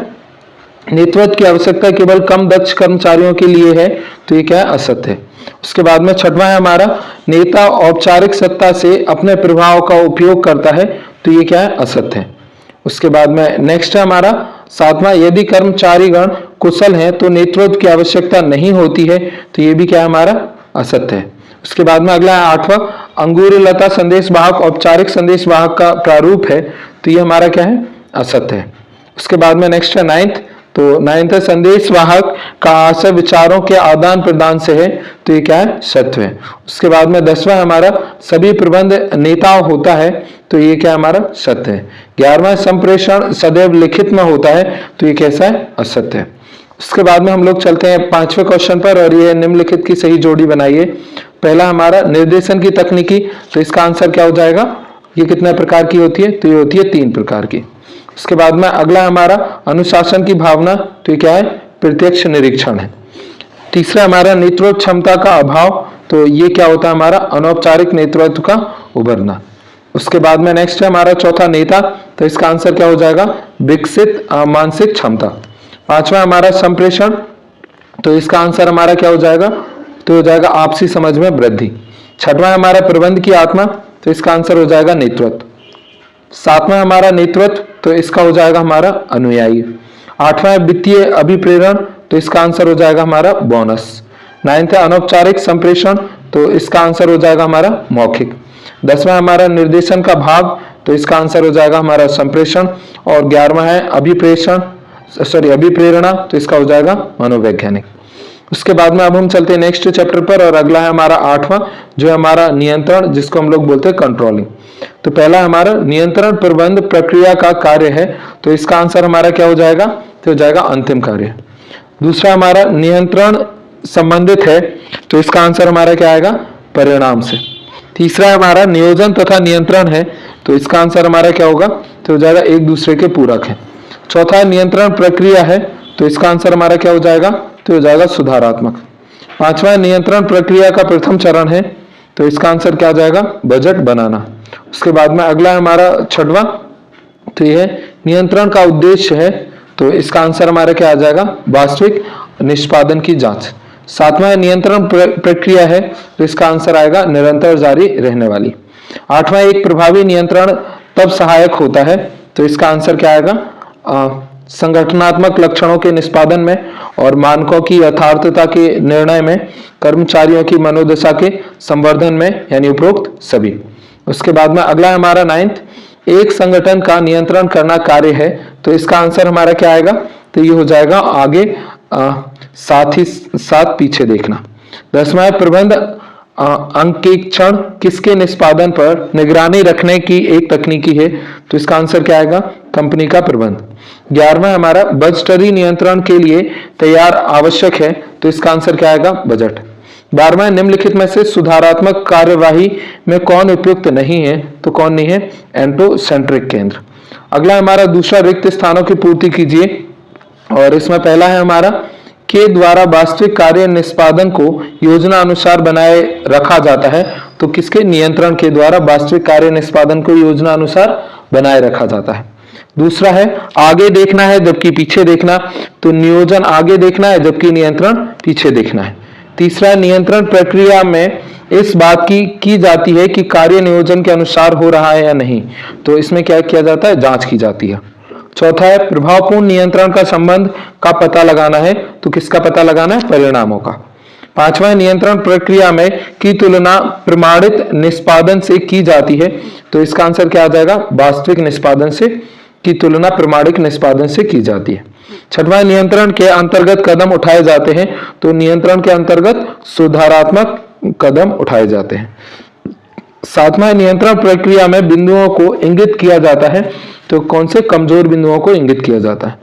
नेतृत्व की आवश्यकता केवल कम दक्ष कर्मचारियों के लिए है। तो ये क्या है? असत्य है। उसके बाद में 6वां है हमारा, नेता औपचारिक सत्ता से अपने प्रभाव का उपयोग करता है। तो ये क्या है? असत्य है। उसके बाद में नेक्स्ट है हमारा 7वां, यदि कर्मचारीगण कुशल हैं तो नेतृत्व की आवश्यकता नहीं होती है। तो ये भी क्या है? हमारा असत्य है। उसके बाद में अगला है 8वां, अंगुलीयता संदेश वाहक औपचारिक संदेश वाहक का प्रारूप है। तो ये हमारा क्या है? असत्य है। उसके बाद में नेक्स्ट है 9th, तो 9th है, संदेश वाहक का आशय विचारों के आदान प्रदान से है। तो ये क्या है? सत्य है। उसके बाद में 10वां हमारा, सभी प्रबंध नेता होता है। तो ये क्या हमारा? सत्य है। 11वां, संप्रेषण सदैव लिखित में होता है। तो ये कैसा है? असत्य है। उसके बाद में हम लोग चलते हैं 5वें क्वेश्चन पर, और ये निम्नलिखित की सही जोड़ी बनाइए। पहला हमारा, निर्देशन की तकनीकी। तो इसका आंसर क्या हो जाएगा? ये कितने प्रकार की होती है? तो ये होती है 3 प्रकार की। उसके बाद में अगला हमारा, अनुशासन की भावना। तो ये क्या है? प्रत्यक्ष निरीक्षण है। तीसरा हमारा, नेतृत्व क्षमता का अभाव। तो ये क्या होता है? हमारा अनौपचारिक नेतृत्व का उभरना। उसके बाद में नेक्स्ट है हमारा चौथा, नेता। तो इसका आंसर क्या हो जाएगा? विकसित मानसिक क्षमता। 5वां हमारा, संप्रेषण। तो इसका आंसर हमारा क्या हो जाएगा? तो हो जाएगा आपसी समझ में वृद्धि। 6वां हमारा, प्रबंध की आत्मा। तो इसका आंसर हो जाएगा नेतृत्व। 7वां हमारा, नेतृत्व। तो इसका हो जाएगा हमारा अनुयायी। 8वां वित्तीय अभिप्रेरण। तो इसका आंसर हो जाएगा हमारा बोनस। 9th है, अनौपचारिक संप्रेषण। तो इसका आंसर हो जाएगा हमारा मौखिक। 10वां हमारा, निर्देशन का भाग। तो इसका आंसर हो जाएगा हमारा संप्रेषण। और 11वां है अभिप्रेरणा। तो इसका हो जाएगा मनोवैज्ञानिक। उसके बाद में अब हम चलते हैं नेक्स्ट चैप्टर पर, और अगला है हमारा 8वां, जो है हमारा नियंत्रण, जिसको हम लोग बोलते हैं कंट्रोलिंग। तो पहला हमारा, नियंत्रण प्रबंध प्रक्रिया का कार्य है। तो इसका आंसर हमारा क्या हो जाएगा? तो हो जाएगा अंतिम कार्य। दूसरा हमारा, नियंत्रण संबंधित है। तो इसका आंसर हमारा क्या आएगा? परिणाम से। तीसरा हमारा, नियोजन तथा नियंत्रण है। तो इसका आंसर हमारा क्या होगा? तो हो जाएगा एक दूसरे के पूरक है। चौथा है, नियंत्रण प्रक्रिया है। तो इसका आंसर हमारा क्या हो जाएगा? तो हो जाएगा सुधारात्मक। 5वां, नियंत्रण प्रक्रिया का प्रथम चरण है। तो इसका आंसर क्या आ जाएगा? बजट बनाना। उसके बाद में अगला हमारा 6वां, तो यह नियंत्रण का उद्देश्य है। तो इसका आंसर हमारा क्या आ जाएगा? वास्तविक निष्पादन की जांच। 7वां, नियंत्रण प्रक्रिया है। तो इसका आंसर आएगा निरंतर जारी रहने वाली। 8वां, एक प्रभावी नियंत्रण तब सहायक होता है। तो इसका आंसर क्या आएगा? संगठनात्मक लक्षणों के निष्पादन में और मानकों की यथार्थता के निर्णय में, कर्मचारियों की मनोदशा के संवर्धन में, यानी उपरोक्त सभी। उसके बाद में अगला है हमारा 9th, एक संगठन का नियंत्रण करना कार्य है, तो इसका आंसर हमारा क्या आएगा, तो ये हो जाएगा आगे साथ ही साथ पीछे देखना। 10वां है प्रबंध अंकेक्षण किसके निष्पादन पर निगरानी रखने की एक तकनीकी है, तो इसका आंसर क्या आएगा, कंपनी का प्रबंध। 11वां हमारा बजटरी नियंत्रण के लिए तैयार आवश्यक है, तो इसका आंसर क्या आएगा, बजट। 12वां निम्नलिखित में से सुधारात्मक कार्यवाही में कौन उपयुक्त नहीं है, तो कौन नहीं है, एंटोसेंट्रिक केंद्र। अगला हमारा दूसरा रिक्त स्थानों की पूर्ति कीजिए, और इसमें पहला है हमारा के द्वारा वास्तविक कार्य निष्पादन को योजना अनुसार बनाए रखा जाता है, तो किसके, नियंत्रण के द्वारा वास्तविक कार्य निष्पादन को योजना अनुसार बनाए रखा जाता है। दूसरा है आगे देखना है जबकि पीछे देखना, तो नियोजन आगे देखना है जबकि नियंत्रण पीछे देखना है। तीसरा है नियंत्रण प्रक्रिया में इस बात की जाती है कि कार्य नियोजन के अनुसार हो रहा है या नहीं, तो इसमें क्या किया जाता है, जांच की जाती है। चौथा है प्रभावपूर्ण नियंत्रण का संबंध का पता लगाना है, तो किसका पता लगाना है, परिणामों का। 5वां है नियंत्रण प्रक्रिया में की तुलना प्रमाणित निष्पादन से की जाती है, तो इसका आंसर क्या आ जाएगा, वास्तविक निष्पादन से की तुलना प्रमाणिक निष्पादन से की जाती है। 6वां नियंत्रण के अंतर्गत कदम उठाए जाते हैं, तो नियंत्रण के अंतर्गत सुधारात्मक कदम उठाए जाते हैं। 7वां नियंत्रण प्रक्रिया में बिंदुओं को इंगित किया जाता है, तो कौन से, कमजोर बिंदुओं को इंगित किया जाता है।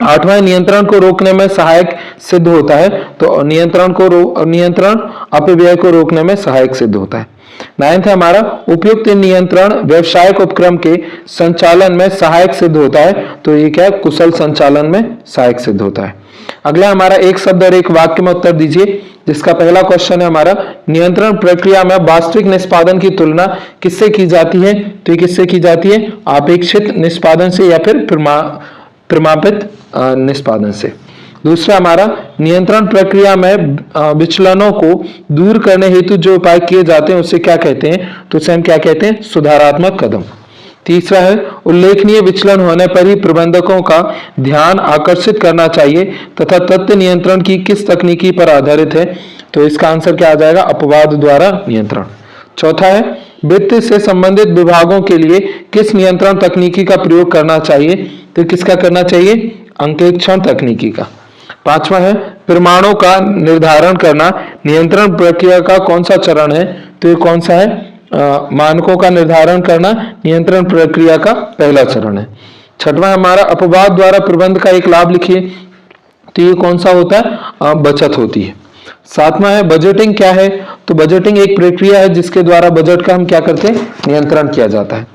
8वां नियंत्रण को रोकने में सहायक सिद्ध होता है, तो नियंत्रण अपव्यय को रोकने में सहायक सिद्ध होता है। 9th है हमारा उपयुक्त नियंत्रण व्यवसायिक उपक्रम के संचालन में सहायक सिद्ध होता है, तो ये क्या है, कुशल संचालन में सहायक सिद्ध होता है। अगला हमारा एक शब्द और एक वाक्य में उत्तर दीजिए, जिसका पहला क्वेश्चन है हमारा नियंत्रण प्रक्रिया में वास्तविक निष्पादन की तुलना किससे की जाती है, तो ये किससे की जाती है, अपेक्षित निष्पादन से या फिर प्रमापित निष्पादन से। दूसरा हमारा नियंत्रण प्रक्रिया में विचलनों को दूर करने हेतु जो उपाय किए जाते हैं उसे क्या कहते हैं, तो उसे हम क्या कहते हैं, सुधारात्मक कदम। तीसरा है उल्लेखनीय विचलन होने पर ही प्रबंधकों का ध्यान आकर्षित करना चाहिए तथा तथ्य नियंत्रण की किस तकनीकी पर आधारित है, तो इसका आंसर क्या आ जाएगा, अपवाद द्वारा नियंत्रण। चौथा है वित्त से संबंधित विभागों के लिए किस नियंत्रण तकनीकी का प्रयोग करना चाहिए, तो किसका करना चाहिए, अंकेक्षण तकनीकी का। 5वां है प्रमाणों का निर्धारण करना नियंत्रण प्रक्रिया का कौन सा चरण है, तो ये कौन सा है, मानकों का निर्धारण करना नियंत्रण प्रक्रिया का पहला चरण है। 6वां हमारा अपवाद द्वारा प्रबंध का एक लाभ लिखिए, तो ये कौन सा होता है, बचत होती है। 7वां है बजटिंग क्या है, तो बजटिंग एक प्रक्रिया है जिसके द्वारा बजट का हम क्या करते हैं, नियंत्रण किया जाता है।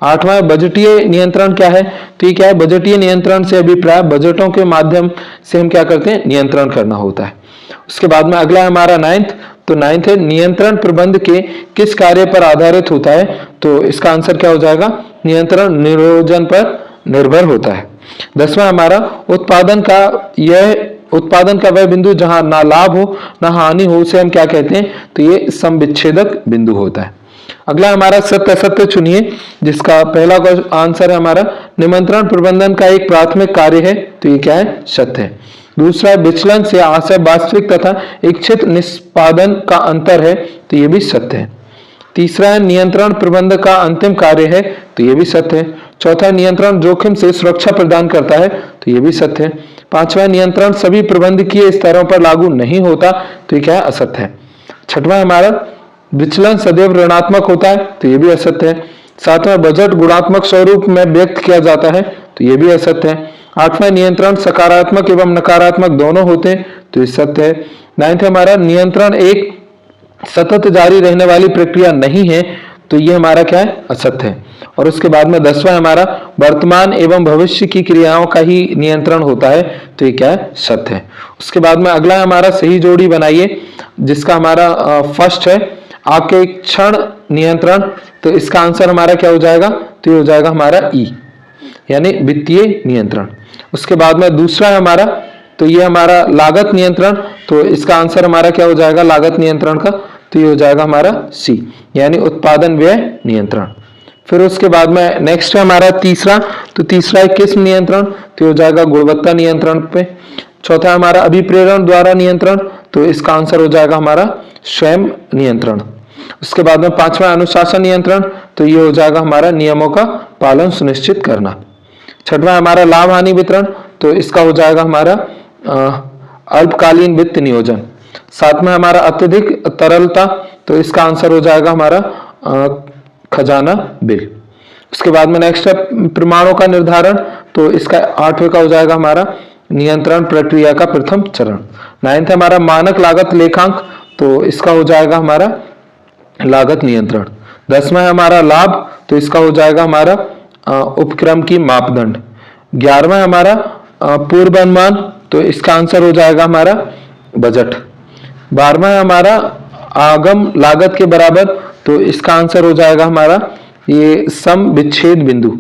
8वां है बजटीय नियंत्रण क्या है, तो ये क्या है, बजटीय नियंत्रण से अभिप्राय बजटों के माध्यम से हम क्या करते हैं, नियंत्रण करना होता है। उसके बाद में अगला है हमारा 9th, तो 9th है नियंत्रण प्रबंध के किस कार्य पर आधारित होता है, तो इसका आंसर क्या हो जाएगा, नियंत्रण नियोजन पर निर्भर होता है। 10वां हमारा उत्पादन का वह बिंदु जहां ना लाभ हो ना हानि हो उसे हम क्या कहते हैं, तो ये समविच्छेदक बिंदु होता है। अगला हमारा सत्य असत्य चुनिए, जिसका पहला आंसर है हमारा नियंत्रण प्रबंधन का एक प्राथमिक कार्य है, तो ये क्या है, सत्य है। दूसरा विचलन से आशय वास्तविक तथा इच्छित निष्पादन का अंतर है, तो ये भी सत्य है। तीसरा है नियंत्रण प्रबंधन का अंतिम कार्य है, तो ये भी सत्य है। चौथा नियंत्रण जोखिम से सुरक्षा प्रदान करता है, तो ये भी सत्य है। 5वां नियंत्रण सभी प्रबंधकीय स्तरों पर लागू नहीं होता, तो ये क्या है, असत्य है। 6वां हमारा विचलन सदैव ऋणात्मक होता है, तो ये भी असत्य है। 7वां बजट गुणात्मक स्वरूप में व्यक्त किया जाता है, तो ये भी असत्य है। 8वां नियंत्रण सकारात्मक एवं नकारात्मक दोनों होते हैं, तो ये सत्य है। 9th हमारा नियंत्रण एक सतत जारी रहने वाली प्रक्रिया नहीं है, तो ये हमारा क्या है, असत्य है। और उसके बाद में 10वां हमारा वर्तमान एवं भविष्य की क्रियाओं का ही नियंत्रण होता है, तो ये क्या है, सत्य है। उसके बाद में अगला हमारा सही जोड़ी बनाइए, जिसका हमारा फर्स्ट है आकेक्षण नियंत्रण, तो इसका आंसर हमारा क्या हो जाएगा, तो ये हो जाएगा हमारा ई, यानी वित्तीय नियंत्रण। उसके बाद में दूसरा है हमारा, तो ये हमारा लागत नियंत्रण, तो इसका आंसर हमारा क्या हो जाएगा, लागत नियंत्रण का, तो ये हो जाएगा हमारा सी, यानी उत्पादन व्यय नियंत्रण। फिर उसके बाद में नेक्स्ट है हमारा तीसरा, तो तीसरा है किस्म नियंत्रण, तो हो जाएगा गुणवत्ता नियंत्रण पे। चौथा है हमारा अभिप्रेरण द्वारा नियंत्रण, तो इसका आंसर हो जाएगा हमारा स्वयं नियंत्रण। उसके बाद में पांचवा अनुशासन नियंत्रण, तो ये हो जाएगा हमारा नियमों का पालन सुनिश्चित करना। छठवां हमारा लाभ हानि वितरण, तो इसका हो जाएगा हमारा अल्पकालीन वित्त नियोजन। सातवां हमारा अत्यधिक तरलता, तो इसका आंसर हो जाएगा हमारा खजाना बिल। उसके बाद में नेक्स्ट है प्रमाणों का निर्धारण, तो इसका आठवें का हो जाएगा हमारा नियंत्रण प्रक्रिया का प्रथम चरण। नाइन्थ है हमारा मानक लागत लेखांक, तो इसका हो जाएगा हमारा लागत नियंत्रण। 10वां है हमारा लाभ, तो इसका हो जाएगा हमारा उपक्रम की मापदंड। 11वां है हमारा पूर्वानुमान, तो इसका आंसर हो जाएगा हमारा बजट। 12वां है हमारा आगम लागत के बराबर, तो इसका आंसर हो जाएगा हमारा ये सम विच्छेद बिंदु।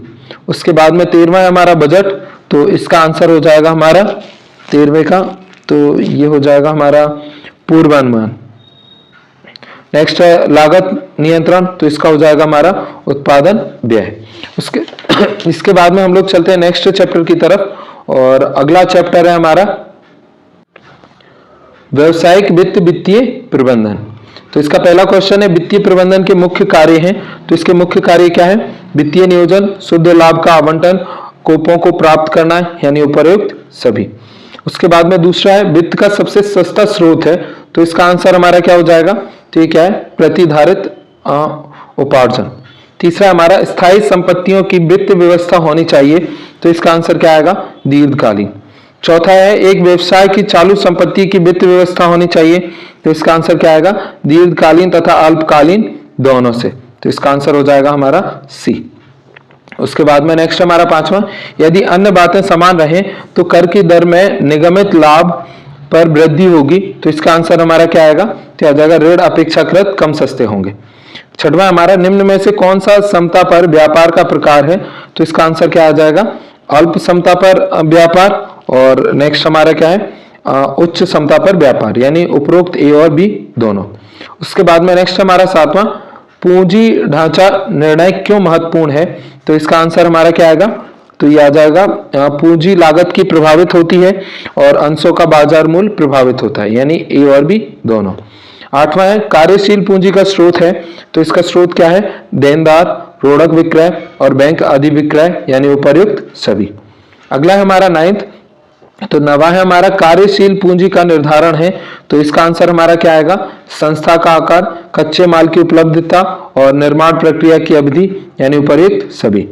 उसके बाद में 13वां है हमारा बजट, तो इसका आंसर हो जाएगा हमारा 13वें का, तो ये हो जाएगा हमारा पूर्वानुमान। नेक्स्ट है लागत नियंत्रण, तो इसका हो जाएगा हमारा उत्पादन व्यय। इसके बाद में हम लोग चलते हैं नेक्स्ट चैप्टर की तरफ, और अगला चैप्टर है हमारा व्यवसायिक वित्त वित्तीय प्रबंधन। तो इसका पहला क्वेश्चन है वित्तीय प्रबंधन के मुख्य कार्य हैं, तो इसके मुख्य कार्य क्या है? वित्तीय नियोजन, शुद्ध लाभ का आवंटन, कोपों को प्राप्त करना है यानी उपर्युक्त सभी। उसके बाद में दूसरा है वित्त का सबसे सस्ता स्रोत है, तो इसका आंसर हमारा क्या हो जाएगा? तो ये क्या है? प्रतिधारित उपार्जन। तीसरा हमारा स्थायी संपत्तियों की वित्त व्यवस्था होनी चाहिए, तो इसका आंसर क्या आएगा? दीर्घकालीन। चौथा है एक व्यवसाय की चालू संपत्ति की वित्त व्यवस्था होनी चाहिए, तो इसका आंसर क्या आएगा? दीर्घकालीन तथा अल्पकालीन दोनों से, तो इसका आंसर हो जाएगा हमारा सी। उसके बाद में नेक्स्ट हमारा पांचवा, यदि अन्य बातें समान रहें तो कर की दर में निगमित लाभ पर वृद्धि होगी, तो इसका आंसर हमारा क्या आएगा? तो आ जाएगा ऋण अपेक्षाकृत कम सस्ते होंगे। छठवां हमारा निम्न में से कौन सा समता पर व्यापार का प्रकार है, तो इसका आंसर क्या आ जाएगा? अल्प समता पर व्यापार। और नेक्स्ट हमारा क्या है? उच्च समता पर व्यापार, यानी उपरोक्त ए और बी दोनों। उसके बाद में नेक्स्ट हमारा सातवां, पूंजी ढांचा निर्णय क्यों महत्वपूर्ण है, तो इसका आंसर हमारा क्या आएगा? तो ये आ जाएगा पूंजी लागत की प्रभावित होती है और अंशों का बाजार मूल्य प्रभावित होता है, यानी ए और बी दोनों। आठवां है कार्यशील पूंजी का स्रोत है, तो इसका स्रोत क्या है? देनदार, रोड़क विक्रय और बैंक अधिविक्रय, यानी उपर्युक्त सभी। अगला है हमारा नाइन्थ, तो नवा है हमारा कार्यशील पूंजी का निर्धारण है, तो इसका आंसर हमारा क्या आएगा? संस्था का आकार, कच्चे माल की उपलब्धता और निर्माण प्रक्रिया की अवधि, यानी उपर्युक्त सभी।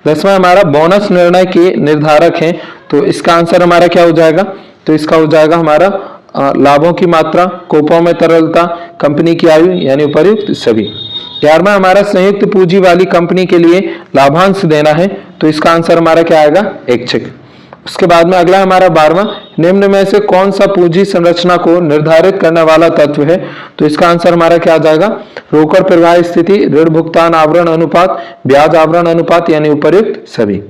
10वां हमारा बोनस निर्णय के निर्धारक हैं, तो इसका आंसर हमारा क्या हो जाएगा? तो इसका हो जाएगा हमारा लाभों की मात्रा, कोपों में तरलता, कंपनी की आयु, यानी उपर्युक्त सभी। 11वां हमारा संयुक्त पूंजी वाली कंपनी के लिए लाभांश देना है, तो इसका आंसर हमारा क्या आएगा? ऐच्छिक। उसके बाद में अगला हमारा 12वां, निम्न में से कौन सा पूंजी संरचना को निर्धारित करने वाला तत्व है, तो इसका आंसर हमारा क्या आ जाएगा? रोकड़ प्रवाह स्थिति, ऋण भुगतान आवरण अनुपात, ब्याज आवरण अनुपात, यानी उपर्युक्त सभी।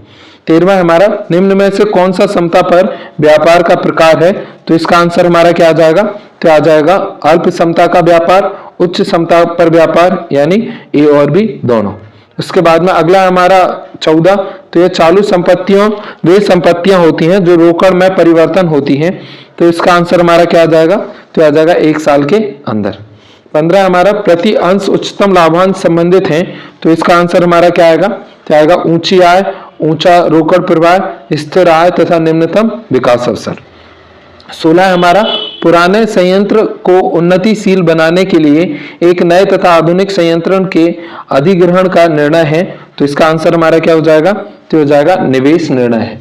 13वां हमारा निम्न में से कौन सा समता पर व्यापार का प्रकार है, तो इसका आंसर हमारा क्या आ जाएगा? तो आ जाएगा अल्प समता का व्यापार, उच्च समता पर व्यापार, यानी ए और बी दोनों। उसके बाद में अगला हमारा 14, तो ये चालू संपत्तियों वे संपत्तियां होती हैं जो रोकड़ में परिवर्तन होती हैं, तो इसका आंसर हमारा क्या आ जाएगा? तो आ जाएगा 1 साल के अंदर। 15 हमारा प्रति अंश उच्चतम लाभांश संबंधित हैं, तो इसका आंसर हमारा क्या आएगा? तो आएगा ऊंची आय, ऊंचा रोकड़ प्रवाह, स्थिर आय तथा निम्नतम विकास अवसर। 16 हमारा पुराने संयंत्र को उन्नतिशील बनाने के लिए एक नए तथा आधुनिक संयंत्र के अधिग्रहण का निर्णय है, तो इसका आंसर हमारा क्या हो जाएगा? तो हो जाएगा निवेश निर्णय है।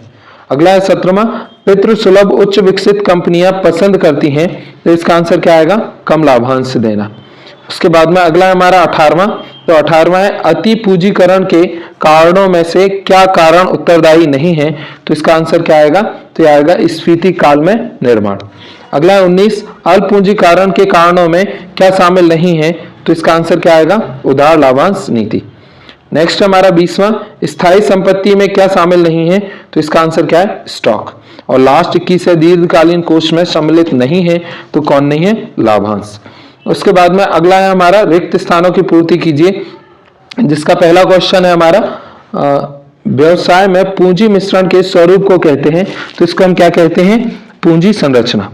अगला है 17वां, पितृ सुलभ उच्च विकसित कंपनियां पसंद करती हैं, तो इसका आंसर क्या आएगा? कम लाभांश देना। उसके बाद में अगला हमारा 18वां, तो 18वां है अति पूंजीकरण के कारणों में से क्या कारण उत्तरदायी नहीं है, तो इसका आंसर क्या आएगा? तो आएगा स्फीति काल में निर्माण। अगला है 19, अल्प पूंजीकरण के कारणों में क्या शामिल नहीं है, तो इसका आंसर क्या आएगा? उदार लाभांश नीति। नेक्स्ट हमारा 20वां, स्थायी संपत्ति में क्या शामिल नहीं है, तो इसका आंसर क्या है? स्टॉक। और लास्ट 21 है दीर्घकालीन कोष में सम्मिलित नहीं है, तो कौन नहीं है? लाभांश। उसके बाद में अगला है हमारा रिक्त स्थानों की पूर्ति कीजिए, जिसका पहला क्वेश्चन है हमारा, व्यवसाय में पूंजी मिश्रण के स्वरूप को कहते हैं, तो इसको हम क्या कहते हैं, पूंजी संरचना।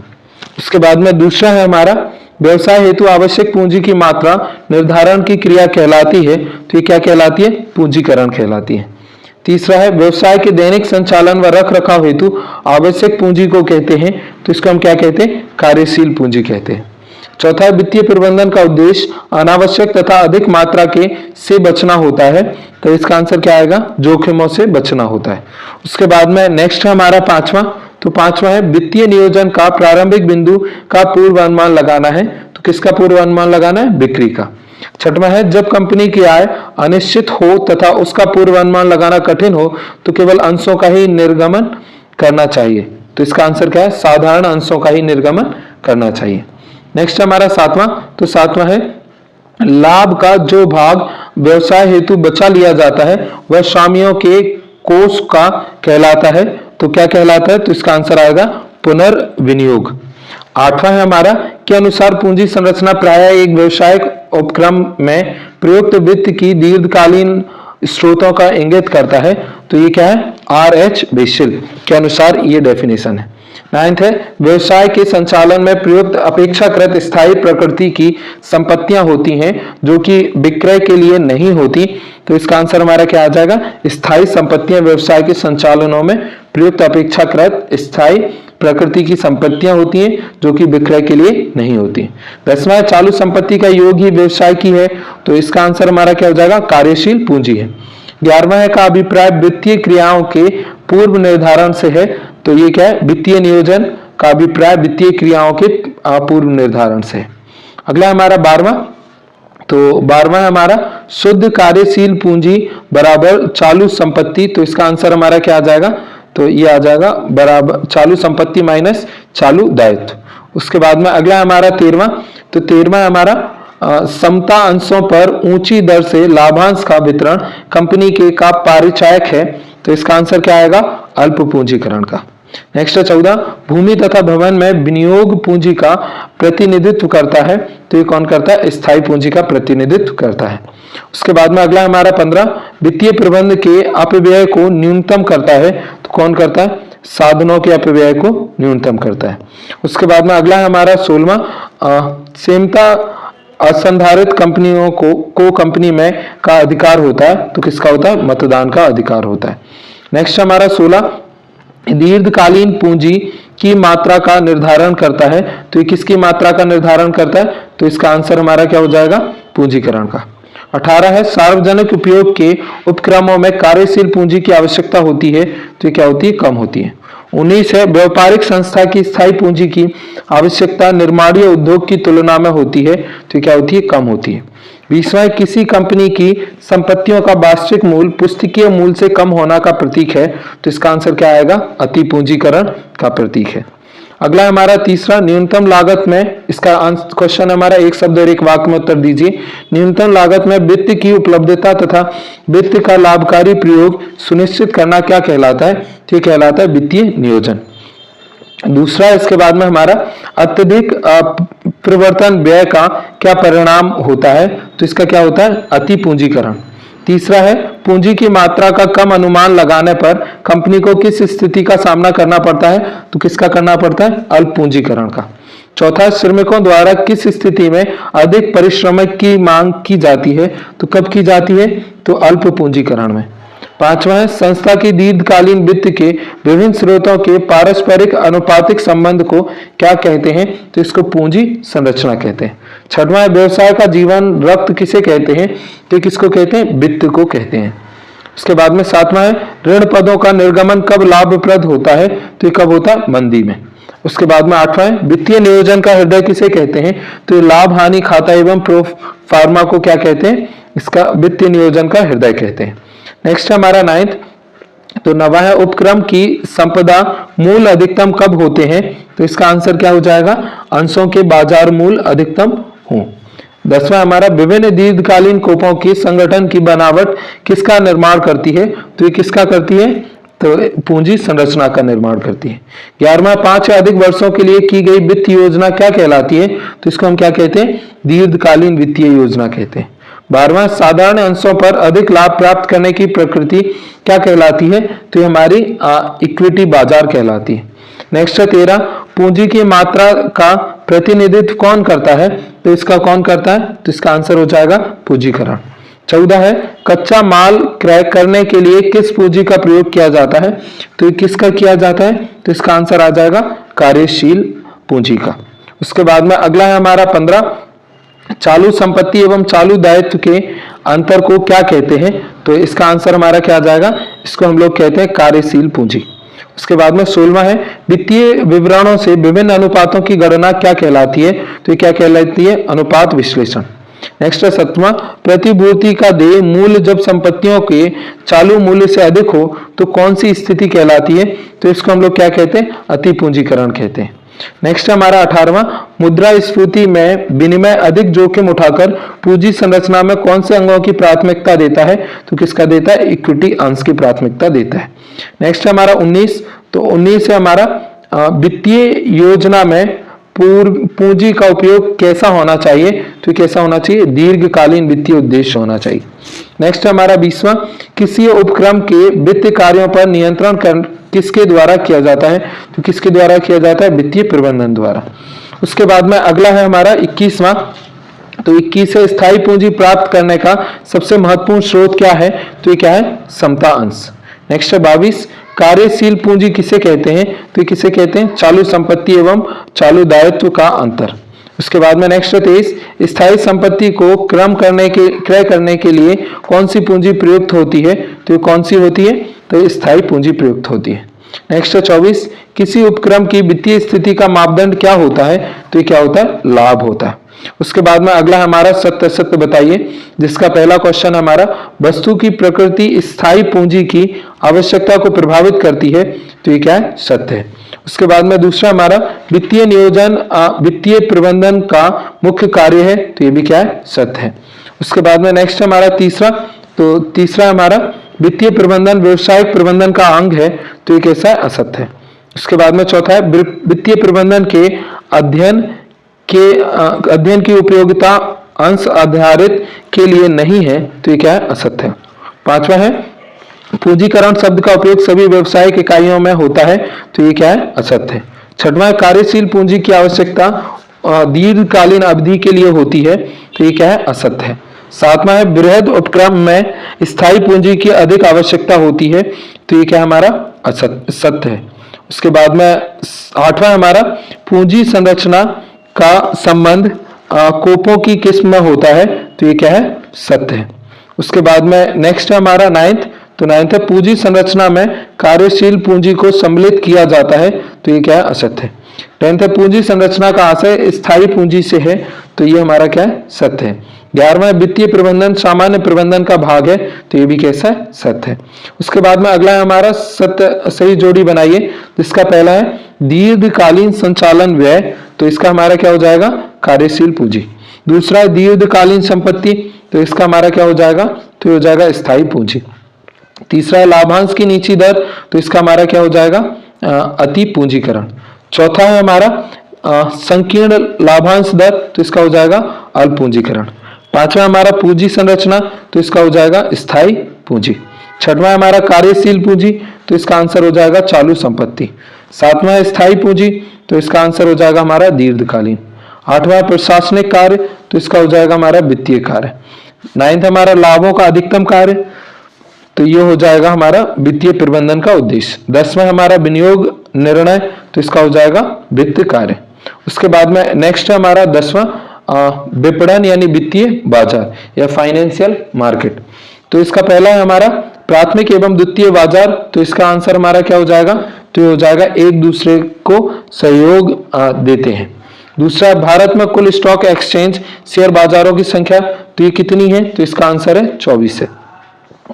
उसके बाद में दूसरा है हमारा, व्यवसाय हेतु आवश्यक पूंजी की मात्रा निर्धारण की क्रिया कहलाती है, तो ये क्या कहलाती है, पूंजीकरण कहलाती है। तीसरा है, व्यवसाय के दैनिक संचालन व रख रखाव हेतु आवश्यक पूंजी को कहते हैं, तो इसको हम क्या कहते हैं, कार्यशील पूंजी कहते हैं। चौथा है, वित्तीय प्रबंधन का उद्देश्य अनावश्यक तथा अधिक मात्रा के से बचना होता है, तो इसका आंसर क्या आएगा, जोखिमों से बचना होता है। उसके बाद में नेक्स्ट है हमारा पांचवा, तो पांचवा है, वित्तीय नियोजन का प्रारंभिक बिंदु का पूर्वानुमान लगाना है, तो किसका पूर्वानुमान लगाना है, बिक्री का। छठवां है, जब कंपनी की आय अनिश्चित हो तथा उसका पूर्वानुमान लगाना कठिन हो तो केवल अंशों का ही निर्गमन करना चाहिए, तो इसका आंसर क्या है, साधारण अंशों का ही निर्गमन करना चाहिए। नेक्स्ट हमारा सातवां, तो सातवां है, लाभ का जो भाग व्यवसाय हेतु बचा लिया जाता है वह स्वामियों के कोष का कहलाता है, तो क्या कहलाता है, तो इसका आंसर आएगा पुनर्विनियोग। आठवां है हमारा, के अनुसार पूंजी संरचना प्रायः एक व्यवसायिक उपक्रम में प्रयुक्त वित्त की दीर्घकालीन स्रोतों का इंगित करता है, तो ये क्या है, R.H. बेसिल के अनुसार ये डेफिनेशन है। नाइन्थ है, व्यवसाय के संचालन में प्रयुक्त अपेक्षाकृत स्थायी प्रकृति की संपत्तियां होती हैं जो कि विक्रय के लिए नहीं होती, तो इसका आंसर हमारा क्या आ जाएगा, स्थायी संपत्तियां व्यवसाय के संचालनों में प्रयुक्त अपेक्षाकृत स्थायी प्रकृति की संपत्तियां होती हैं जो कि विक्रय के लिए नहीं होती। 10वां, चालू संपत्ति का योग ही व्यवसाय की है, तो इसका आंसर हमारा क्या हो जाएगा, कार्यशील पूंजी है। 11वां है, का अभिप्राय वित्तीय क्रियाओं के पूर्व निर्धारण से है, तो ये क्या है, वित्तीय नियोजन का अभिप्राय वित्तीय क्रियाओं के पूर्व निर्धारण से। अगला हमारा 12वां, तो 12वां है हमारा, शुद्ध कार्यशील पूंजी बराबर चालू संपत्ति, तो इसका आंसर हमारा क्या आ जाएगा, तो ये आ जाएगा बराबर चालू संपत्ति माइनस चालू दायित्व। उसके बाद में अगला हमारा 13वां, तो 13वां हमारा, समता अंशों पर ऊंची दर से लाभांश का वितरण कंपनी के का परिचायक है, तो इसका आंसर क्या आएगा, अल्प पूंजीकरण का। नेक्स्ट है 14, भूमि तथा भवन में विनियोग पूंजी का प्रतिनिधित्व करता है, तो ये कौन करता है, स्थायी पूंजी का प्रतिनिधित्व करता है। उसके बाद में अगला हमारा 15, वित्तीय प्रबंध के अपव्यय को न्यूनतम करता है, तो कौन करता है, साधनों के अपव्यय को न्यूनतम करता है। उसके बाद में अगला हमारा 16वां, सेमता असंधारित कंपनियों को कंपनी में का अधिकार होता है, तो किसका होता है, मतदान का अधिकार होता है। नेक्स्ट हमारा 16, दीर्घकालीन पूंजी की मात्रा का निर्धारण करता है, तो ये किसकी मात्रा का निर्धारण करता है, तो इसका आंसर हमारा क्या हो जाएगा, पूंजीकरण का। 18 है, सार्वजनिक उपयोग के उपक्रमों में कार्यशील पूंजी की आवश्यकता होती है, तो ये क्या होती है, कम होती है। 19 है, व्यापारिक संस्था की स्थायी पूंजी की आवश्यकता निर्माणीय उद्योग की तुलना में होती है, तो क्या होती है, कम होती है। 20वां, किसी कंपनी की संपत्तियों का वास्तविक मूल्य पुस्तकीय मूल्य से कम होना का प्रतीक है, तो इसका आंसर क्या आएगा, अति पूंजीकरण का प्रतीक है। अगला हमारा तीसरा, न्यूनतम लागत में, इसका क्वेश्चन हमारा एक शब्द और एक वाक्य में उत्तर दीजिए। न्यूनतम लागत में वित्त की उपलब्धता तथा वित्त का लाभकारी प्रयोग सुनिश्चित करना क्या कहलाता है, तो कहलाता है वित्तीय नियोजन। दूसरा, इसके बाद में हमारा अत्यधिक प्रवर्तन व्यय का क्या परिणाम होता है, तो इसका क्या होता है, अति पूंजीकरण। तीसरा है, पूंजी की मात्रा का कम अनुमान लगाने पर कंपनी को किस स्थिति का सामना करना पड़ता है, तो किसका करना पड़ता है, अल्प पूंजीकरण का। चौथा, श्रमिकों द्वारा किस स्थिति में अधिक परिश्रम की मांग की जाती है, तो कब की जाती है, तो अल्प पूंजीकरण में। पांचवा है, संस्था की दीर्घकालीन वित्त के विभिन्न स्रोतों के पारस्परिक अनुपातिक संबंध को क्या कहते हैं, तो इसको पूंजी संरचना कहते हैं। छठवां है, व्यवसाय का जीवन रक्त किसे कहते हैं, तो किसको कहते हैं, वित्त को कहते हैं। उसके बाद में सातवां है, ऋण पदों का निर्गमन कब लाभप्रद होता है, तो ये कब होता है, मंदी में। उसके बाद में आठवां है, वित्तीय नियोजन का हृदय किसे कहते हैं, तो लाभ हानि खाता एवं प्रो फार्मा को क्या कहते हैं, इसका वित्तीय नियोजन का हृदय कहते हैं। नेक्स्ट हमारा 9th, तो 9वां है, उपक्रम की संपदा मूल अधिकतम कब होते हैं, तो इसका आंसर क्या हो जाएगा, अंशों के बाजार मूल अधिकतम हो। 10वां हमारा, विभिन्न दीर्घकालीन कोपों के संगठन की बनावट किसका निर्माण करती है, तो ये किसका करती है, तो पूंजी संरचना का निर्माण करती है। 11वां, 5 या अधिक वर्षों के लिए की गई वित्त योजना क्या कहलाती है, तो इसको हम क्या कहते हैं, दीर्घकालीन वित्तीय योजना कहते हैं। 12वां, साधारण अंशों पर अधिक लाभ प्राप्त करने की प्रकृति क्या कहलाती है? तो ये हमारी इक्विटी बाजार कहलाती है। नेक्स्ट है 13, पूंजी की मात्रा का प्रतिनिधित्व कौन करता है? तो इसका कौन करता है? तो इसका आंसर हो जाएगा पूंजीकरण। 14 है, कच्चा माल क्रय करने के लिए किस पूंजी का प्रयोग किया जाता है? तो किसका किया जाता है? तो इसका आंसर आ जाएगा कार्यशील पूंजी का। उसके बाद में अगला है हमारा 15, चालू संपत्ति एवं चालू दायित्व के अंतर को क्या कहते हैं? तो इसका आंसर हमारा क्या आ जाएगा? इसको हम लोग कहते हैं कार्यशील पूंजी। उसके बाद में 16वां है, वित्तीय विवरणों से विभिन्न अनुपातों की गणना क्या कहलाती है? तो ये क्या कहलाती है? अनुपात विश्लेषण। नेक्स्ट है 7वां, प्रतिभूति का देय मूल्य जब संपत्तियों के चालू मूल्य से अधिक हो तो कौन सी स्थिति कहलाती है? तो इसको हम लोग क्या कहते हैं? अति पूंजीकरण कहते हैं। नेक्स्ट हमारा 18वां, मुद्रास्फीति में विनिमय अधिक जोखिम उठाकर पूंजी संरचना में कौन से अंगों की प्राथमिकता देता है? तो किसका देता है? इक्विटी अंश की प्राथमिकता देता है। नेक्स्ट हमारा 19, तो 19 है हमारा वित्तीय योजना में पूंजी का उपयोग कैसा होना चाहिए? तो कैसा होना चाहिए? दीर्घकालीन वित्तीय उद्देश्य होना चाहिए। नेक्स्ट हमारा 20वां, किसी उपक्रम के वित्तीय कार्यों पर नियंत्रण किसके द्वारा किया जाता है? तो किसके द्वारा किया जाता है? वित्तीय प्रबंधन द्वारा। उसके बाद में अगला है हमारा 21वां, तो 21 से स्थायी पूंजी प्राप्त करने का सबसे महत्वपूर्ण स्रोत क्या है? तो ये क्या है? समता अंश। नेक्स्ट है 22, कार्यशील पूंजी किसे कहते हैं? तो किसे कहते हैं? चालू संपत्ति एवं चालू दायित्व का अंतर। उसके बाद में नेक्स्ट 23, स्थायी संपत्ति को क्रय करने के लिए कौन सी पूंजी प्रयुक्त होती है? तो ये कौन सी होती है? तो स्थायी पूंजी प्रयुक्त होती है। नेक्स्ट 24, किसी उपक्रम की वित्तीय स्थिति का मापदंड क्या होता है? तो ये क्या होता है? लाभ होता है। उसके बाद में अगला हमारा सत्य असत्य बताइए, जिसका पहला क्वेश्चन हमारा, वस्तु की प्रकृति स्थायी पूंजी की आवश्यकता को प्रभावित करती है? तो ये क्या है? सत्य है। उसके बाद में दूसरा हमारा, वित्तीय नियोजन वित्तीय प्रबंधन का मुख्य कार्य है? तो ये भी क्या है? सत्य है। उसके बाद में नेक्स्ट हमारा तीसरा, तो तीसरा हमारा, वित्तीय प्रबंधन व्यवसायिक प्रबंधन का अंग है? तो ये कैसा है? असत्य है। उसके बाद में चौथा है, वित्तीय प्रबंधन के अध्ययन की उपयोगिता अंश आधारित के लिए नहीं है? तो ये क्या है? असत्य है। पांचवा है, पूंजीकरण शब्द का उपयोग सभी व्यवसायिक इकाइयों में होता है? तो ये क्या है? असत्य है। छठवां, कार्यशील पूंजी की आवश्यकता दीर्घकालीन अवधि के लिए होती है? तो ये क्या है? असत्य है। सातवां है, बृहद उपक्रम में स्थायी पूंजी की अधिक आवश्यकता होती है? तो ये क्या हमारा? सत्य है। उसके बाद में आठवां हमारा, पूंजी संरचना का संबंध कोपों की किस्म में होता है? तो ये क्या है? सत्य है। उसके बाद में नेक्स्ट है हमारा 9th, तो 9th है, पूंजी संरचना में कार्यशील पूंजी को सम्मिलित किया जाता है? तो ये क्या है? असत्य है। 10th है, पूंजी संरचना का आशय स्थायी पूंजी से है? तो ये हमारा क्या है? सत्य है। 11वां, वित्तीय प्रबंधन सामान्य प्रबंधन का भाग है? तो ये भी कैसा है? सत्य है। उसके बाद में अगला है हमारा सत्य सही जोड़ी बनाइए, जिसका पहला है दीर्घकालीन संचालन व्यय, तो इसका हमारा क्या हो जाएगा? कार्यशील पूंजी। दूसरा है दीर्घकालीन संपत्ति, तो इसका हमारा क्या हो जाएगा? तो हो जाएगा स्थायी पूंजी। तीसरा है लाभांश की नीची दर, तो इसका हमारा क्या हो जाएगा? अति पूंजीकरण। चौथा है हमारा संकीर्ण लाभांश दर, तो इसका हो जाएगा अल्प पूंजीकरण। पांचवा हमारा पूंजी संरचना, तो इसका हो जाएगा स्थायी पूंजी। छठवां हमारा कार्यशील पूंजी, तो इसका आंसर हो जाएगा चालू संपत्ति। सातवां स्थायी पूंजी, तो इसका आंसर हो जाएगा हमारा दीर्घकालीन। आठवां प्रशासनिक कार्य, तो इसका हो जाएगा हमारा वित्तीय कार्य। 9th हमारा लाभों का अधिकतम कार्य, तो ये हो जाएगा हमारा वित्तीय प्रबंधन का उद्देश्य। 10वां हमारा विनियोग निर्णय, तो इसका हो जाएगा वित्त कार्य। उसके बाद में नेक्स्ट है हमारा 10वां विपणन यानी वित्तीय बाजार या फाइनेंशियल मार्केट, तो इसका पहला है हमारा प्राथमिक एवं द्वितीय बाजार, तो इसका आंसर हमारा क्या हो जाएगा? तो ये हो जाएगा एक दूसरे को सहयोग देते हैं। दूसरा, भारत में कुल स्टॉक एक्सचेंज शेयर बाजारों की संख्या, तो ये कितनी है? तो इसका आंसर है 24 है।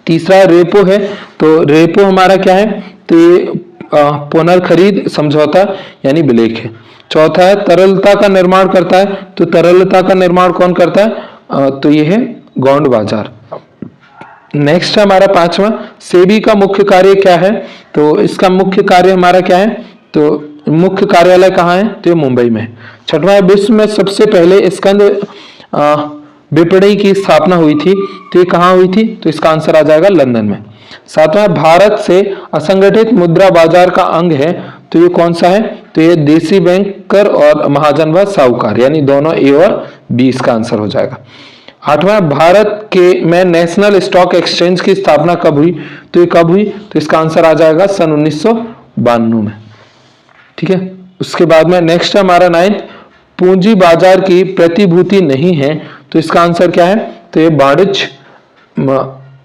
तीसरा रेपो है, तो रेपो हमारा क्या है? तो ये पुनर्खरीद समझौता यानी विलेख है। चौथा है तरलता का निर्माण करता है, तो तरलता का निर्माण कौन करता है? तो ये है गौण बाजार। नेक्स्ट है हमारा 5वां, सेबी का मुख्य कार्य क्या है? तो इसका मुख्य कार्य हमारा क्या है? तो मुख्य कार्यालय कहाँ है? तो ये मुंबई में। 6वां है, विश्व में सबसे पहले स्कंद विपणि की स्थापना हुई थी, तो ये कहाँ हुई थी? तो इसका आंसर आ जाएगा लंदन में। सातवां, भारत से असंगठित मुद्रा बाजार का अंग है, तो ये कौन सा है? तो ये देसी बैंकर और महाजन व साहूकार, यानी दोनों ए और बी इसका आंसर हो जाएगा। आठवां, भारत के में नेशनल स्टॉक एक्सचेंज की स्थापना कब हुई? तो ये कब हुई? तो इसका आंसर आ जाएगा सन 1992 में। ठीक है, उसके बाद में नेक्स्ट है हमारा 9th, पूंजी बाजार की प्रतिभूति नहीं है, तो इसका आंसर क्या है? तो ये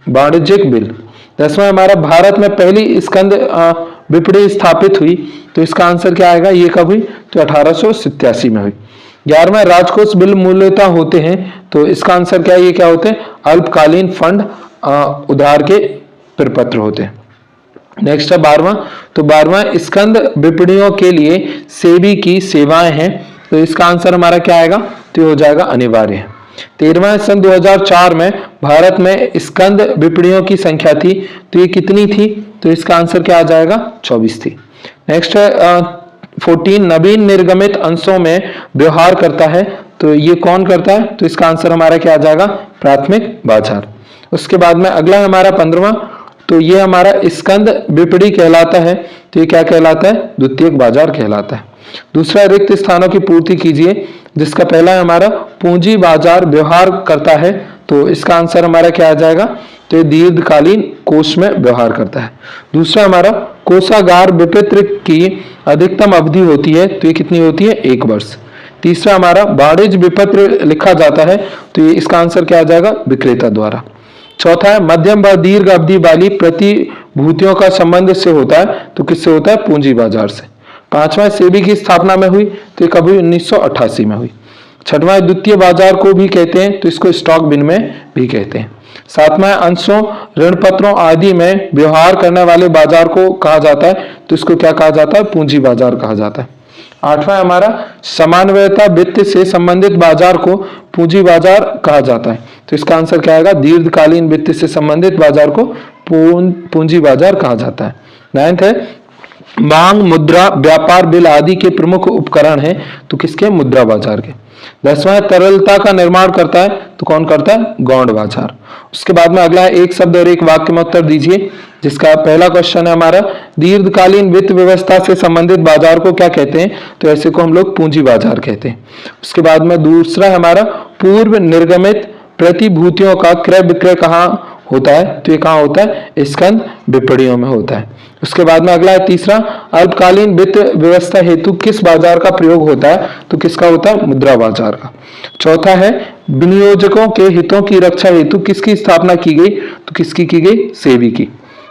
वाणिज्यिक बिल। 10वां हमारा, भारत में पहली स्कंद विपणि स्थापित हुई, तो इसका आंसर क्या आएगा? ये कब हुई? तो 1887 में हुई। 11वां, राजकोष बिल मूल्यता होते हैं, तो इसका आंसर क्या है? ये क्या होते हैं? अल्पकालीन फंड उधार के प्रपत्र होते हैं। नेक्स्ट है 12वां, तो 12वां, स्कंद विपणियों के लिए सेबी की सेवाएं हैं, तो इसका आंसर हमारा क्या आएगा? तो हो जाएगा अनिवार्य है। 13वां, सन 2004 में भारत में स्कंद विपणियों की संख्या थी, तो ये कितनी थी? तो इसका आंसर क्या आ जाएगा? 24 थी। नेक्स्ट है 14, नवीन निर्गमित अंशों में व्यवहार करता है, तो ये कौन करता है? तो इसका आंसर हमारा क्या आ जाएगा? प्राथमिक बाजार। उसके बाद में अगला हमारा 15वां, तो ये हमारा स्कंद विपणि कहलाता है, तो ये क्या कहलाता है? द्वितीयक बाजार कहलाता है। दूसरा, रिक्त स्थानों की पूर्ति कीजिए, जिसका पहला है हमारा पूंजी बाजार व्यवहार करता है, तो इसका आंसर हमारा क्या आ जाएगा? तो ये दीर्घकालीन कोष में व्यवहार करता है। दूसरा हमारा, कोषागार विपत्र की अधिकतम अवधि होती है, तो ये कितनी होती है? 1 वर्ष। तीसरा हमारा, वाणिज्य विपत्र लिखा जाता है, तो ये इसका आंसर क्या आ जाएगा? विक्रेता द्वारा। चौथा है, मध्यम व दीर्घ अवधि वाली प्रतिभूतियों का संबंध से होता है, तो किससे होता है? पूंजी बाजार से। 5वां, सेबी की स्थापना में हुई, तो ये कब हुई? 1988 में हुई। 6वां, द्वितीय बाजार को भी कहते हैं, तो इसको स्टॉक विनिमय भी कहते हैं। 7वां, अंशों, ऋण पत्रों आदि में व्यवहार करने वाले बाजार को कहा जाता है, तो इसको क्या कहा जाता है? पूंजी बाजार कहा जाता है। 8वां हमारा, समान्वयता वित्त से संबंधित बाजार को पूंजी बाजार कहा जाता है, तो इसका आंसर क्या आएगा? दीर्घकालीन वित्त से संबंधित बाजार को पूंजी बाजार कहा जाता है। 9th है, मांग, मुद्रा, व्यापार बिल आदि के प्रमुख उपकरण हैं, तो किसके? मुद्रा बाजार के। 10वां, तरलता का निर्माण करता है, तो कौन करता है? गौण बाजार। उसके बाद में अगला है, एक शब्द और एक वाक्य में उत्तर दीजिए, जिसका पहला क्वेश्चन है हमारा, दीर्घकालीन वित्त व्यवस्था से संबंधित बाजार को क्या कहते हैं? तो ऐसे को हम लोग पूंजी बाजार कहते हैं। उसके बाद में दूसरा है हमारा, पूर्व निर्गमित प्रतिभूतियों का क्रय विक्रय कहाँ होता है? तो ये कहाँ होता है? स्कंद विपणियों में होता है। उसके बाद में अगला है तीसरा, अल्पकालीन वित्त व्यवस्था हेतु किस बाजार का प्रयोग होता है? तो किसका होता है? मुद्रा बाजार का। चौथा है, विनियोजकों के हितों की रक्षा हेतु किसकी स्थापना की गई? तो किसकी की गई? सेबी की।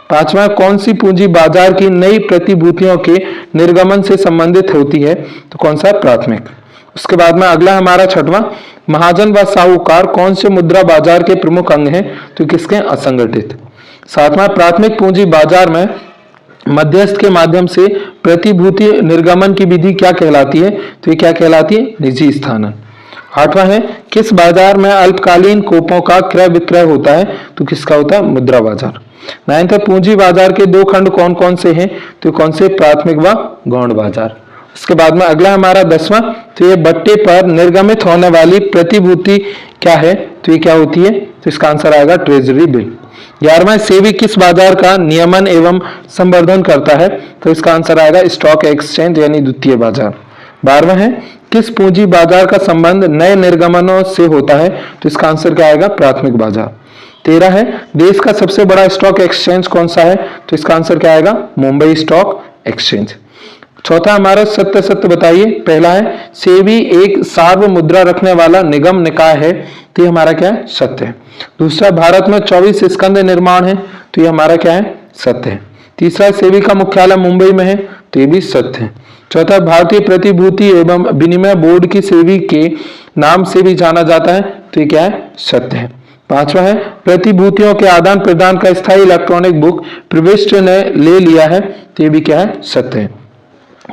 5वां, कौन सी पूंजी बाजार की नई प्रतिभूतियों के निर्गमन से संबंधित होती है? तो कौन सा? प्राथमिक। उसके बाद में अगला हमारा 6वां, महाजन व साहूकार कौन से मुद्रा बाजार के प्रमुख अंग हैं? तो किसके? असंगठित। 7वां, प्राथमिक पूंजी बाजार में मध्यस्थ के माध्यम से प्रतिभूति निर्गमन की विधि क्या कहलाती है? तो ये क्या कहलाती है? निजी स्थानन। 8वां है, किस बाजार में अल्पकालीन कोपों का क्रय विक्रय होता है? तो किसका होता है? मुद्रा बाजार। 9th है, पूंजी बाजार के 2 खंड कौन कौन से हैं? तो कौन से? प्राथमिक व गौण बाजार। उसके बाद में अगला हमारा 10वां, तो ये बट्टे पर निर्गमित होने वाली प्रतिभूति क्या है? तो ये क्या होती है? तो इसका आंसर आएगा ट्रेजरी बिल। 11वां, सेबी किस बाजार का नियमन एवं संवर्धन करता है? तो इसका आंसर आएगा स्टॉक एक्सचेंज यानी द्वितीय बाजार। 12वां है, किस पूंजी बाजार का संबंध नए निर्गमनों से होता है? तो इसका आंसर क्या आएगा? प्राथमिक बाजार। 13 है, देश का सबसे बड़ा स्टॉक एक्सचेंज कौन सा है? तो इसका आंसर क्या आएगा? Mumbai stock exchange. चौथा हमारा, सत्य सत्य बताइए। पहला है, सेबी एक सार्व मुद्रा रखने वाला निगम निकाय है, तो ये हमारा क्या है? सत्य है। दूसरा, भारत में 24 स्कंद निर्माण है, तो ये हमारा क्या है? सत्य है। तीसरा, सेबी का मुख्यालय मुंबई में है, तो ये भी सत्य है। चौथा, भारतीय प्रतिभूति एवं विनिमय बोर्ड की सेबी के नाम से भी जाना जाता है, तो ये क्या है? सत्य है। 5वां है, प्रतिभूतियों के आदान प्रदान का स्थायी इलेक्ट्रॉनिक बुक प्रविष्ट ने ले लिया है, तो ये भी क्या है? सत्य है।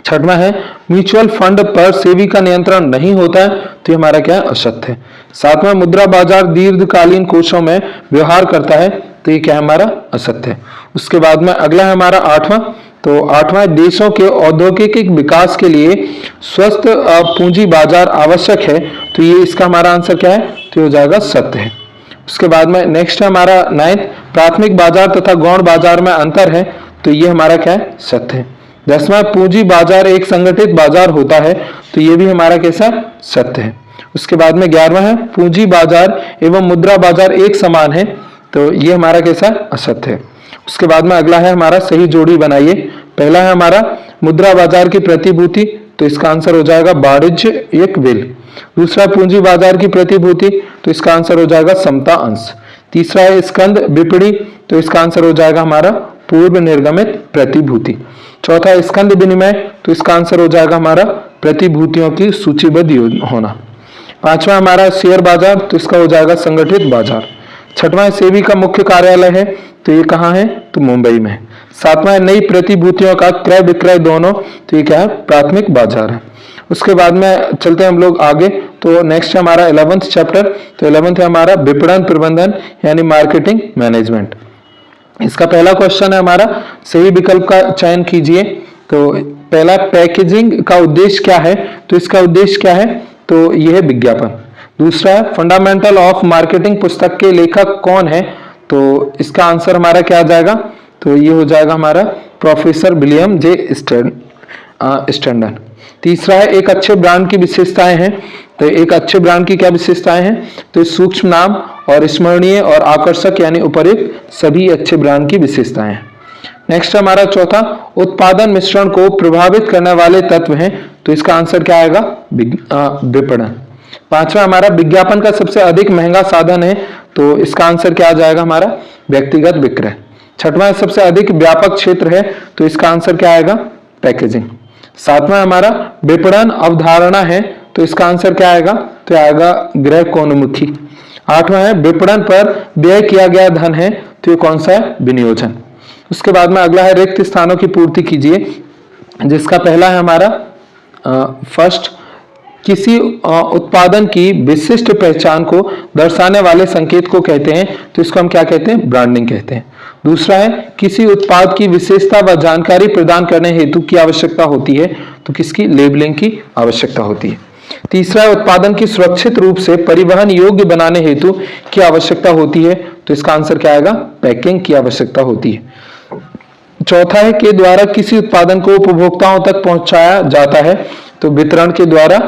6वां है, म्यूचुअल फंड पर सेबी का नियंत्रण नहीं होता है, तो ये हमारा क्या है? असत्य है। 7वां, मुद्रा बाजार दीर्घकालीन कोषों में व्यवहार करता है, तो ये क्या है? हमारा असत्य है। उसके बाद में अगला है हमारा 8वां, तो 8वां, देशों के औद्योगिक विकास के लिए स्वस्थ पूंजी बाजार आवश्यक है, तो ये इसका हमारा आंसर क्या है? तो ये हो जाएगा सत्य है। उसके बाद में नेक्स्ट है हमारा 9th, प्राथमिक बाजार तथा गौण बाजार में अंतर है, तो ये हमारा क्या है, सत्य है। 10वां, पूंजी बाजार एक संगठित बाजार होता है, तो ये भी हमारा कैसा है, सत्य है। उसके बाद में 11वां है, पूंजी बाजार एवं मुद्रा बाजार एक समान है, तो ये हमारा कैसा है, असत्य है। उसके बाद में अगला है हमारा सही जोड़ी बनाइए। पहला है हमारा मुद्रा बाजार की प्रतिभूति, तो इसका आंसर हो जाएगा वाणिज्यिक बिल। दूसरा पूंजी बाजार की प्रतिभूति, तो इसका आंसर हो जाएगा समता अंश। तीसरा है स्कंद विपणी, तो इसका आंसर हो जाएगा हमारा पूर्व निर्गमित प्रतिभूति। चौथा स्कंद विनिमय, तो इसका आंसर हो जाएगा हमारा प्रतिभूतियों की सूचीबद्ध होना। पांचवा हमारा शेयर बाजार, तो इसका हो जाएगा संगठित बाजार। छठवां सेबी का मुख्य कार्यालय है, तो ये कहाँ है, तो मुंबई में। सातवां नई प्रतिभूतियों का क्रय विक्रय दोनों, तो ये क्या है, प्राथमिक बाजार है। उसके बाद में चलते हैं हम लोग आगे, तो नेक्स्ट है हमारा 11th चैप्टर। तो 11th है हमारा विपणन प्रबंधन यानी मार्केटिंग मैनेजमेंट। इसका पहला क्वेश्चन है हमारा सही विकल्प का चयन कीजिए। तो पहला, पैकेजिंग का उद्देश्य क्या है, तो इसका उद्देश्य क्या है, तो यह है विज्ञापन। दूसरा है फंडामेंटल ऑफ मार्केटिंग पुस्तक के लेखक कौन है, तो इसका आंसर हमारा क्या आ जाएगा, तो ये हो जाएगा हमारा प्रोफेसर विलियम जे स्टैंडन। तीसरा है एक अच्छे ब्रांड की विशेषताएं हैं, तो एक अच्छे ब्रांड की क्या विशेषताएं हैं, तो सूक्ष्म नाम और स्मरणीय और आकर्षक यानी उपयुक्त सभी अच्छे ब्रांड की विशेषताएं हैं। नेक्स्ट हमारा चौथा, उत्पादन मिश्रण को प्रभावित करने वाले तत्व हैं, तो इसका आंसर क्या आएगा, विपणन। पांचवा हमारा विज्ञापन का सबसे अधिक महंगा साधन है, तो इसका आंसर क्या आ जाएगा हमारा, व्यक्तिगत विक्रय। छठवां सबसे अधिक व्यापक क्षेत्र है, तो इसका आंसर क्या आएगा, पैकेजिंग। सातवां हमारा विपणन अवधारणा है, तो इसका आंसर क्या आएगा, तो आएगा गृह-कोणमुखी। आठवां है विपणन पर व्यय किया गया धन है, तो ये कौन सा है, विनियोजन। उसके बाद में अगला है रिक्त स्थानों की पूर्ति कीजिए, जिसका पहला है हमारा फर्स्ट, किसी उत्पादन की विशिष्ट पहचान को दर्शाने वाले संकेत को कहते हैं, तो इसको हम क्या कहते हैं, ब्रांडिंग कहते हैं। दूसरा है किसी उत्पाद की विशेषता व जानकारी प्रदान करने हेतु की आवश्यकता होती है, तो किसकी, लेबलिंग की आवश्यकता होती है। तीसरा है उत्पादन की सुरक्षित रूप से परिवहन योग्य बनाने हेतु की आवश्यकता होती है, तो इसका आंसर क्या आएगा, पैकिंग की आवश्यकता होती है। चौथा है के द्वारा किसी उत्पादन को उपभोक्ताओं तक पहुंचाया जाता है, तो वितरण के द्वारा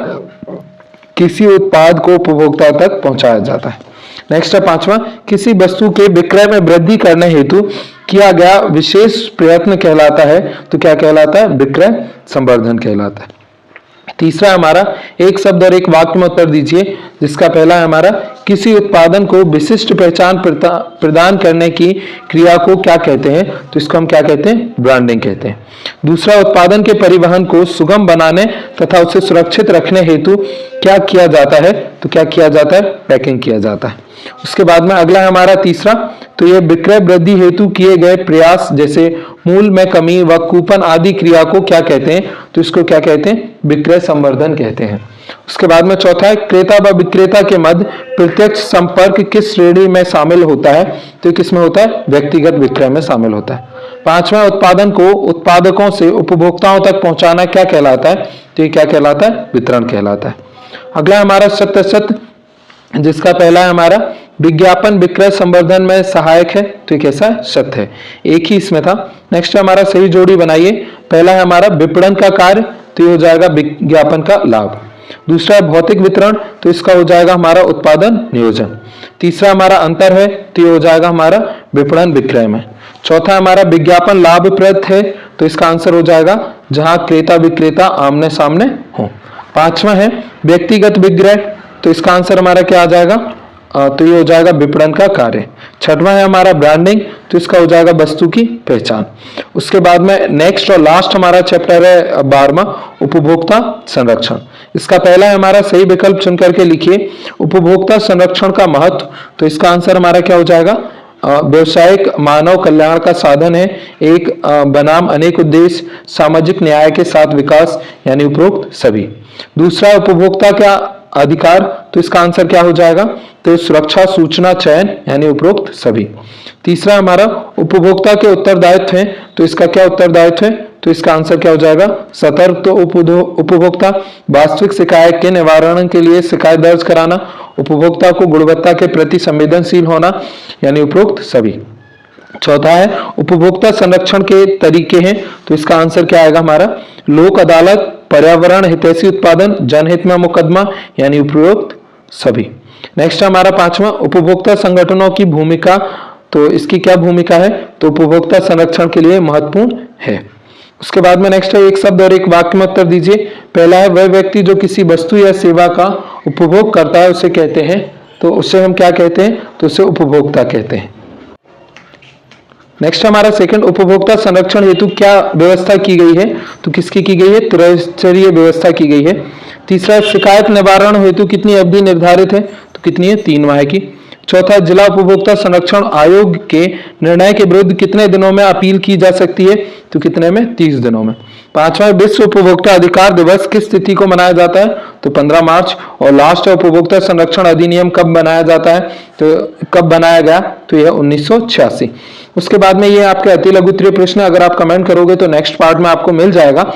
किसी उत्पाद को उपभोक्ता तक पहुंचाया जाता है। नेक्स्ट है पांचवा, किसी वस्तु के विक्रय में वृद्धि करने हेतु किया गया विशेष प्रयत्न कहलाता है, तो क्या कहलाता है, विक्रय संवर्धन कहलाता है। तीसरा हमारा एक शब्द और एक वाक्य में उत्तर दीजिए, जिसका पहला है हमारा किसी उत्पादन को विशिष्ट पहचान प्रदान करने की क्रिया को क्या कहते हैं, तो इसको हम क्या कहते हैं, ब्रांडिंग कहते हैं। दूसरा, उत्पादन के परिवहन को सुगम बनाने तथा उसे सुरक्षित रखने हेतु क्या किया जाता है, तो क्या किया जाता है, पैकिंग किया जाता है। उसके बाद में अगला है हमारा तीसरा, तो यह विक्रय वृद्धि हेतु किए गए प्रयास जैसे मूल्य में कमी व कूपन आदि क्रिया को क्या कहते हैं, तो इसको क्या कहते हैं, विक्रय संवर्धन कहते हैं। उसके बाद में चौथा है क्रेता व विक्रेता के मध्य प्रत्यक्ष संपर्क किस श्रेणी में शामिल होता है, तो किसमें होता है, व्यक्तिगत विक्रय में शामिल होता है। पांचवा, उत्पादन को उत्पादकों से उपभोक्ताओं तक पहुंचाना क्या कहलाता है, तो ये क्या कहलाता है, वितरण कहलाता है। अगला हमारा सत्य सत्य, जिसका पहला है हमारा विज्ञापन विक्रय संवर्धन में सहायक है, तो ये कैसा है, सत्य है, एक ही इसमें था। नेक्स्ट हमारा सही जोड़ी बनाइए। पहला है हमारा विपणन का कार्य, तो ये हो जाएगा विज्ञापन का लाभ। दूसरा भौतिक वितरण, तो इसका हो जाएगा हमारा उत्पादन नियोजन। तीसरा हमारा अंतर है, तो ये हो जाएगा हमारा विपणन विक्रय में। चौथा हमारा विज्ञापन लाभप्रद है, तो इसका आंसर हो जाएगा जहां क्रेता विक्रेता आमने सामने हो। पांचवा है व्यक्तिगत विक्रय, तो इसका आंसर हमारा क्या आ जाएगा, तो ये हो जाएगा विपणन का कार्य। छठवां है हमारा ब्रांडिंग, तो इसका हो जाएगा वस्तु की पहचान। उसके बाद में नेक्स्ट और लास्ट हमारा चैप्टर है 12वां, उपभोक्ता संरक्षण। इसका पहला है हमारा सही विकल्प चुनकर के लिखिए, उपभोक्ता संरक्षण का महत्व, तो इसका आंसर हमारा क्या हो जाएगा, व्यवसायिक मानव कल्याण का साधन है, एक बनाम अनेक उद्देश्य, सामाजिक न्याय के साथ विकास यानी उपरोक्त सभी। दूसरा, उपभोक्ता का अधिकार, तो इसका आंसर क्या हो जाएगा? तो सुरक्षा, सूचना, चयन यानी उपरोक्त सभी। तीसरा हमारा उपभोक्ता के उत्तरदायित्व है, तो इसका क्या उत्तरदायित्व है? तो इसका आंसर क्या हो जाएगा? सतर्क तो उपभोक्ता, वास्तविक शिकायत के निवारण के लिए शिकायत दर्ज कराना, उपभोक्ता को गुणवत्ता के प्रति संवेदनशील होना यानी उपरोक्त सभी। चौथा है उपभोक्ता संरक्षण के तरीके हैं, तो इसका आंसर क्या आएगा हमारा? लोक अदालत, पर्यावरण हितैषी उत्पादन, जनहित में मुकदमा यानी उपरोक्त सभी। नेक्स्ट हमारा पांचवा उपभोक्ता संगठनों की भूमिका, तो इसकी क्या भूमिका है? तो उपभोक्ता संरक्षण के लिए महत्वपूर्ण है। उसके बाद में नेक्स्ट है एक शब्द और एक वाक्य में उत्तर दीजिए। पहला है वह व्यक्ति जो किसी वस्तु या सेवा का उपभोग करता है उसे कहते हैं, तो उससे हम क्या कहते हैं? तो उसे उपभोक्ता कहते हैं। नेक्स्ट हमारा सेकंड उपभोक्ता संरक्षण हेतु क्या व्यवस्था की गई है? तो किसकी की गई है? त्रिस्तरीय व्यवस्था की गई है। तीसरा शिकायत निवारण हेतु कितनी अवधि निर्धारित है? तो कितनी है? 3 माह की। चौथा जिला उपभोक्ता संरक्षण आयोग के निर्णय के विरुद्ध कितने दिनों में अपील की जा सकती है? तो कितने में? 30 दिनों में। पांचवा विश्व उपभोक्ता अधिकार दिवस किस तिथि को मनाया जाता है? तो 15 मार्च। और लास्ट है उपभोक्ता संरक्षण अधिनियम कब बनाया जाता है? तो कब बनाया गया? तो यह 1986। उसके बाद में ये आपके अति लघु उत्तरीय प्रश्न अगर आप कमेंट करोगे तो नेक्स्ट पार्ट में आपको मिल जाएगा।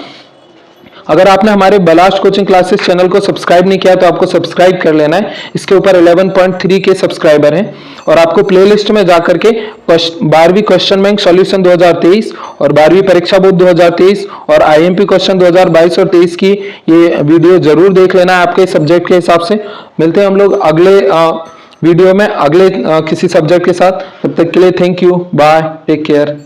अगर आपने हमारे बलास्ट कोचिंग क्लासेस चैनल को सब्सक्राइब नहीं किया तो आपको सब्सक्राइब कर लेना है। इसके ऊपर 11.3 के सब्सक्राइबर हैं और आपको प्लेलिस्ट में जाकर के 12वीं क्वेश्चन बैंक सॉल्यूशन 2023 और 12वीं परीक्षा बोर्ड 2023 और आईएमपी क्वेश्चन 2022 और 23 की ये वीडियो जरूर देख लेना है आपके सब्जेक्ट के हिसाब से। मिलते हैं हम लोग अगले वीडियो में अगले किसी सब्जेक्ट के साथ। तब तक के लिए thank you, bye, take care.